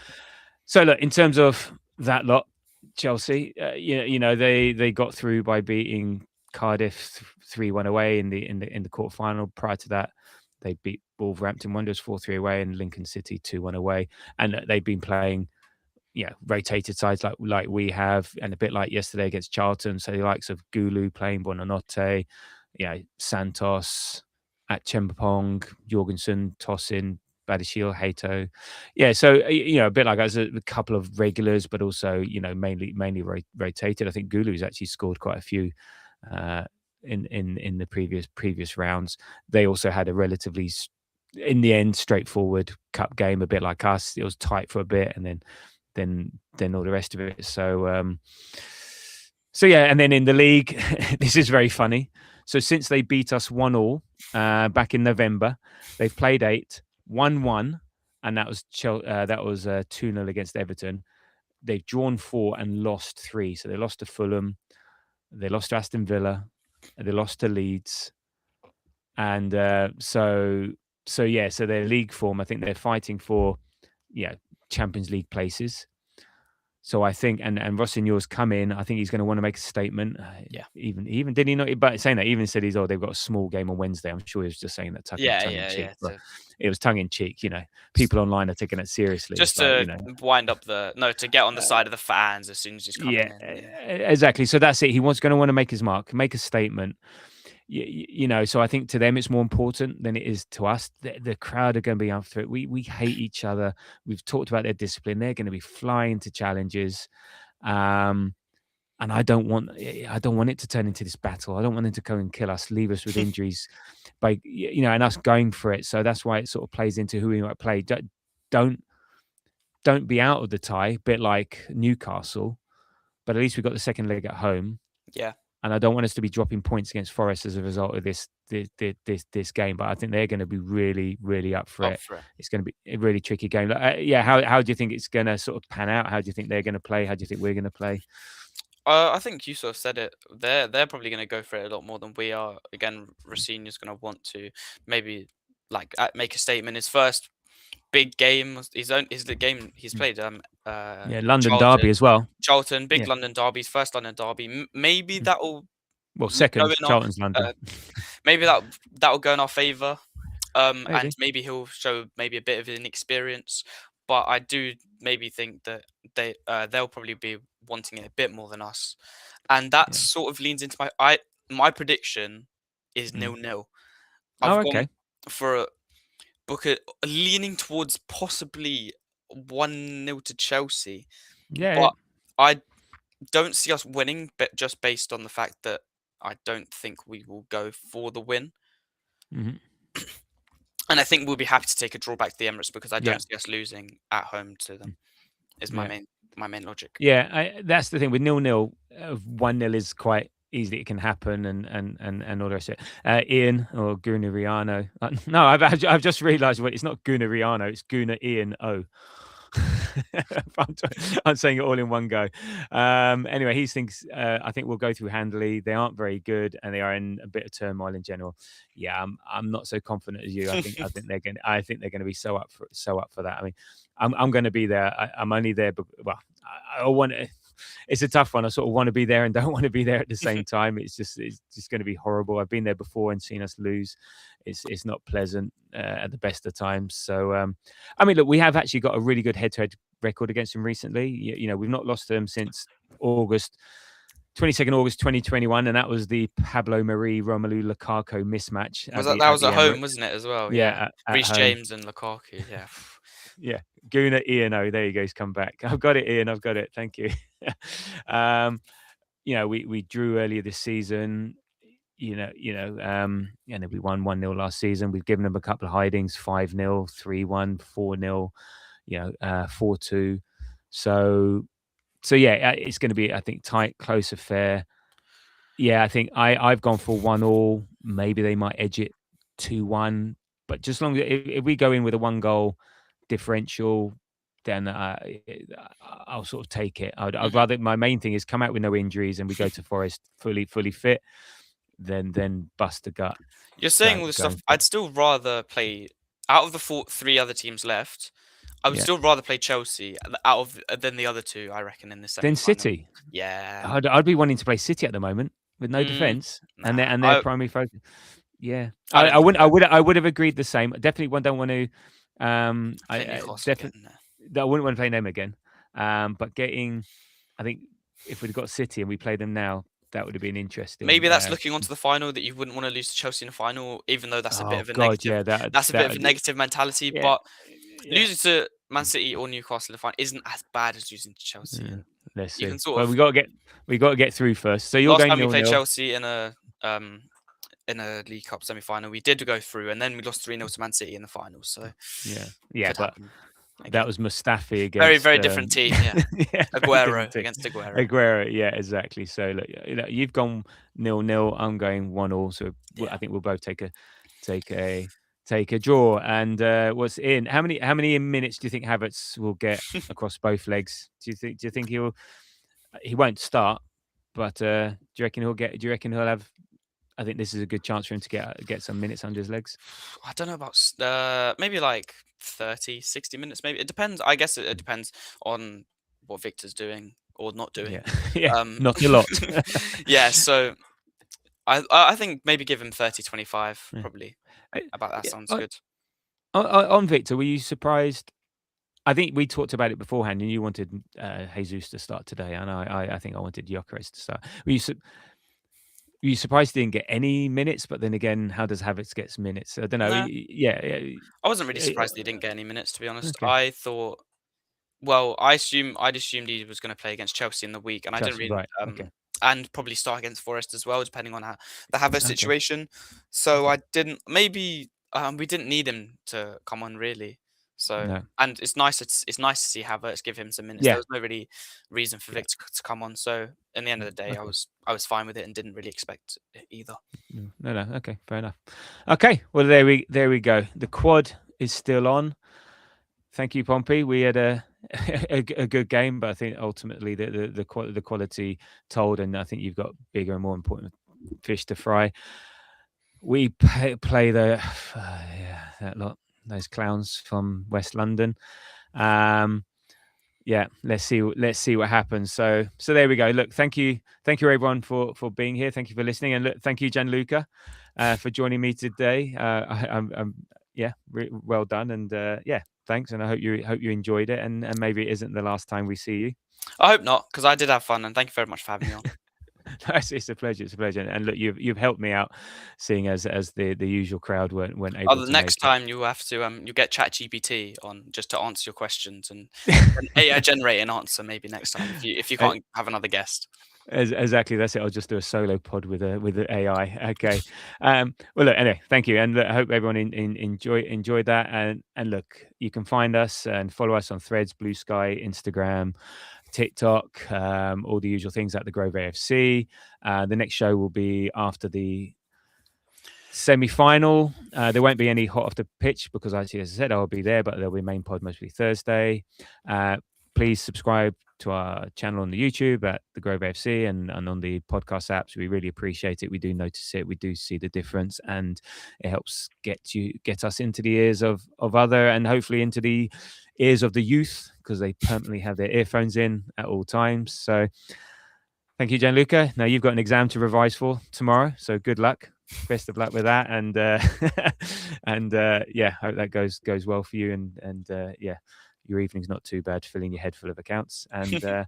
Speaker 4: So look, in terms of that lot, Chelsea, they got through by beating Cardiff 3-1 away in the quarterfinal. Prior to that, they beat Wolverhampton Wanderers 4-3 away and Lincoln City 2-1 away, and they've been playing rotated sides like we have, and a bit like yesterday against Charlton. So the likes of Gulu playing Buonanotte, Santos, at Chempong, Jorgensen, Tosin, Badiashile, Hato. Yeah, so a bit like us, a couple of regulars, but also mainly rotated. I think Gulu's actually scored quite a few in the previous rounds. They also had a relatively, in the end, straightforward cup game, a bit like us. It was tight for a bit, and then all the rest of it. So yeah, and then in the league, this is very funny. So since they beat us 1-1 back in November, they've played 8, won 1, and that was 2-0 against Everton. They've drawn 4 and lost 3. So they lost to Fulham, they lost to Aston Villa, they lost to Leeds, and so their league form, I think they're fighting for Champions League places. So I think, and Rossignor's come in. I think he's going to want to make a statement. Even did he not? But saying that, even said they've got a small game on Wednesday. I'm sure he was just saying that tongue in cheek. But it was tongue in cheek. People online are taking it seriously.
Speaker 5: Just to wind up to get on the side of the fans as soon as he's coming in.
Speaker 4: Exactly. So that's it. He going to want to make his mark, make a statement. So I think to them it's more important than it is to us. The crowd are going to be after it. We hate each other. We've talked about their discipline. They're going to be flying to challenges. and I don't want it to turn into this battle. I don't want him to go and kill us, leave us with injuries, by and us going for it. So that's why it sort of plays into who we might play. Don't be out of the tie, a bit like Newcastle, but at least we've got the second leg at home.
Speaker 5: Yeah.
Speaker 4: And I don't want us to be dropping points against Forest as a result of this game. But I think they're going to be really, really up for it. It's going to be a really tricky game. How do you think it's going to sort of pan out? How do you think they're going to play? How do you think we're going to play?
Speaker 5: I think you sort of said it. They're probably going to go for it a lot more than we are. Again, Rossini's going to want to maybe make a statement. His first big game is the game he's played.
Speaker 4: London derby as well.
Speaker 5: Charlton, big London derby, his first London derby. Maybe that'll
Speaker 4: second Charlton's London.
Speaker 5: Maybe that'll go in our favour. And maybe he'll show maybe a bit of inexperience. But I do maybe think that they'll probably be wanting it a bit more than us, and that sort of leans into my prediction is 0-0. I've gone for Booker leaning towards possibly 1-0 to Chelsea. But I don't see us winning, but just based on the fact that I don't think we will go for the win.
Speaker 4: Mm-hmm.
Speaker 5: And I think we'll be happy to take a draw back to the Emirates because I don't see us losing at home to them. Is my main logic.
Speaker 4: Yeah, that's the thing with 0-0. 1-0 is quite easily it can happen, and all the rest of it. Ian or Gunariano. No, I've just realised it's not Gunariano. It's Guna Ian O. I'm saying it all in one go. Anyway, he thinks I think we'll go through handily. They aren't very good, and they are in a bit of turmoil in general. Yeah, I'm not so confident as you. I think they're going to be so up for that. I mean, I'm going to be there. I'm only there, but well, I want to. It's a tough one. I sort of want to be there and don't want to be there at the same time. It's just going to be horrible. I've been there before and seen us lose. It's not pleasant at the best of times. So, I mean, look, we have actually got a really good head-to-head record against them recently. We've not lost to them since 22nd August 2021, and that was the Pablo Mari Romelu Lukaku mismatch.
Speaker 5: That was at home, wasn't it, as well?
Speaker 4: Yeah,
Speaker 5: Reece James and Lukaku. Yeah.
Speaker 4: Yeah, Guna Ian. Oh, there you go. He's come back. I've got it, Ian. I've got it. Thank you. We drew earlier this season. And then we won 1-0 last season. We've given them a couple of hidings: 5-0, 3-1, 4-0, 4-2. So yeah, it's going to be, I think, tight, close affair. Yeah, I think I've gone for 1-1. Maybe they might edge it 2-1, but just long if we go in with a 1-goal differential, then I'll sort of take it. I'd rather, my main thing is come out with no injuries and we go to Forest fully fit, then bust a gut.
Speaker 5: You're saying all this stuff. I'd still rather play out of the 3 other teams left. I would still rather play Chelsea than the other 2. I reckon in this semi-final.
Speaker 4: Then City.
Speaker 5: Yeah,
Speaker 4: I'd be wanting to play City at the moment with no defense and their primary focus. Yeah, I would have agreed the same. Definitely, don't want to. I wouldn't want to play them again. But I think if we'd got City and we played them now, that would have been interesting.
Speaker 5: Maybe that's looking onto the final, that you wouldn't want to lose to Chelsea in the final, even though that's a bit of a negative.
Speaker 4: Yeah,
Speaker 5: that's a bit of a negative mentality. Yeah, but losing to Man City or Newcastle in the final isn't as bad as losing to Chelsea. Yeah.
Speaker 4: Let's see. We got to get through first. So you're
Speaker 5: last
Speaker 4: going
Speaker 5: time we played Chelsea in a League Cup semi-final, we did go through, and then we lost 3-0 to Man City in the final. So
Speaker 4: but that was Mustafi against
Speaker 5: very, very different team. Yeah, Aguero against Aguero.
Speaker 4: Aguero, yeah, exactly. So look, you've gone 0-0. I'm going 1-1. So I think we'll both take a draw. And what's in? How many minutes do you think Havertz will get across both legs? Do you think he won't start, but do you reckon he'll have? I think this is a good chance for him to get some minutes under his legs.
Speaker 5: I don't know about maybe like 30, 60 minutes. Maybe it depends. I guess it depends on what Victor's doing or not doing.
Speaker 4: Yeah, not a lot.
Speaker 5: Yeah, so I think maybe give him 30, 25 probably. About that sounds good.
Speaker 4: On Victor, were you surprised? I think we talked about it beforehand, and you wanted Jesus to start today, and I think I wanted Gyökeres to start. Were you surprised he didn't get any minutes? But then again, how does Havertz get minutes? I don't know.
Speaker 5: No.
Speaker 4: Yeah.
Speaker 5: I wasn't really surprised he didn't get any minutes, to be honest. Okay. I thought Well, I'd assumed he was going to play against Chelsea in the week, and I didn't
Speaker 4: Chelsea,
Speaker 5: really,
Speaker 4: right? Okay,
Speaker 5: and probably start against Forest as well, depending on how the Havertz
Speaker 4: okay,
Speaker 5: situation. So
Speaker 4: okay.
Speaker 5: I didn't. Maybe we didn't need him to come on really. So
Speaker 4: No,
Speaker 5: and it's nice. It's nice to see Havertz give him some minutes. There
Speaker 4: yeah,
Speaker 5: was no really reason for
Speaker 4: yeah.
Speaker 5: Victor to come on. So in the end of the day,
Speaker 4: Okay.
Speaker 5: I was fine with it and didn't really expect it either.
Speaker 4: No. Okay, fair enough. Okay, well there we go. The quad is still on. Thank you, Pompey. We had a good game, but I think ultimately the quality told, and I think you've got bigger and more important fish to fry. We play the yeah, that lot, those clowns from West London. Yeah, let's see what happens. So there we go. Look, thank you everyone for being here. Thank you for listening, and look, thank you Gianluca for joining me today. I'm yeah, well done, and yeah, thanks, and I hope you enjoyed it, and maybe it isn't the last time we see you.
Speaker 5: I hope not, because I did have fun, and thank you very much for having me on.
Speaker 4: It's a pleasure. It's a pleasure, and look, you've helped me out, seeing as the usual crowd weren't able
Speaker 5: The
Speaker 4: to
Speaker 5: next
Speaker 4: make it.
Speaker 5: time you have to you get ChatGPT on just to answer your questions and an AI generate an answer maybe next time if you
Speaker 4: Uh,
Speaker 5: can't have another guest.
Speaker 4: Exactly, that's it. I'll just do a solo pod with the AI. Okay. Well, look, anyway, thank you, and look, I hope everyone enjoyed that. And look, you can find us and follow us on Threads, Blue Sky, Instagram, TikTok, all the usual things at the Grove AFC. The next show will be after the semi-final. There won't be any hot off the pitch because, actually, as I said, I'll be there, but there'll be main pod mostly Thursday. Please subscribe to our channel on the YouTube at the Grove AFC and on the podcast apps. We really appreciate it. We do notice it. We do see the difference, and it helps get us into the ears of other, and hopefully into the ears of the youth, because they permanently have their earphones in at all times. So thank you, Gianluca. Now you've got an exam to revise for tomorrow, so good luck. Best of luck with that, and yeah, hope that goes well for you, and yeah, your evening's not too bad, filling your head full of accounts. And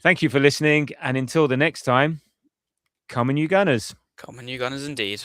Speaker 4: thank you for listening, and until the next time, come on you Gunners.
Speaker 5: Come on, you Gunners, indeed.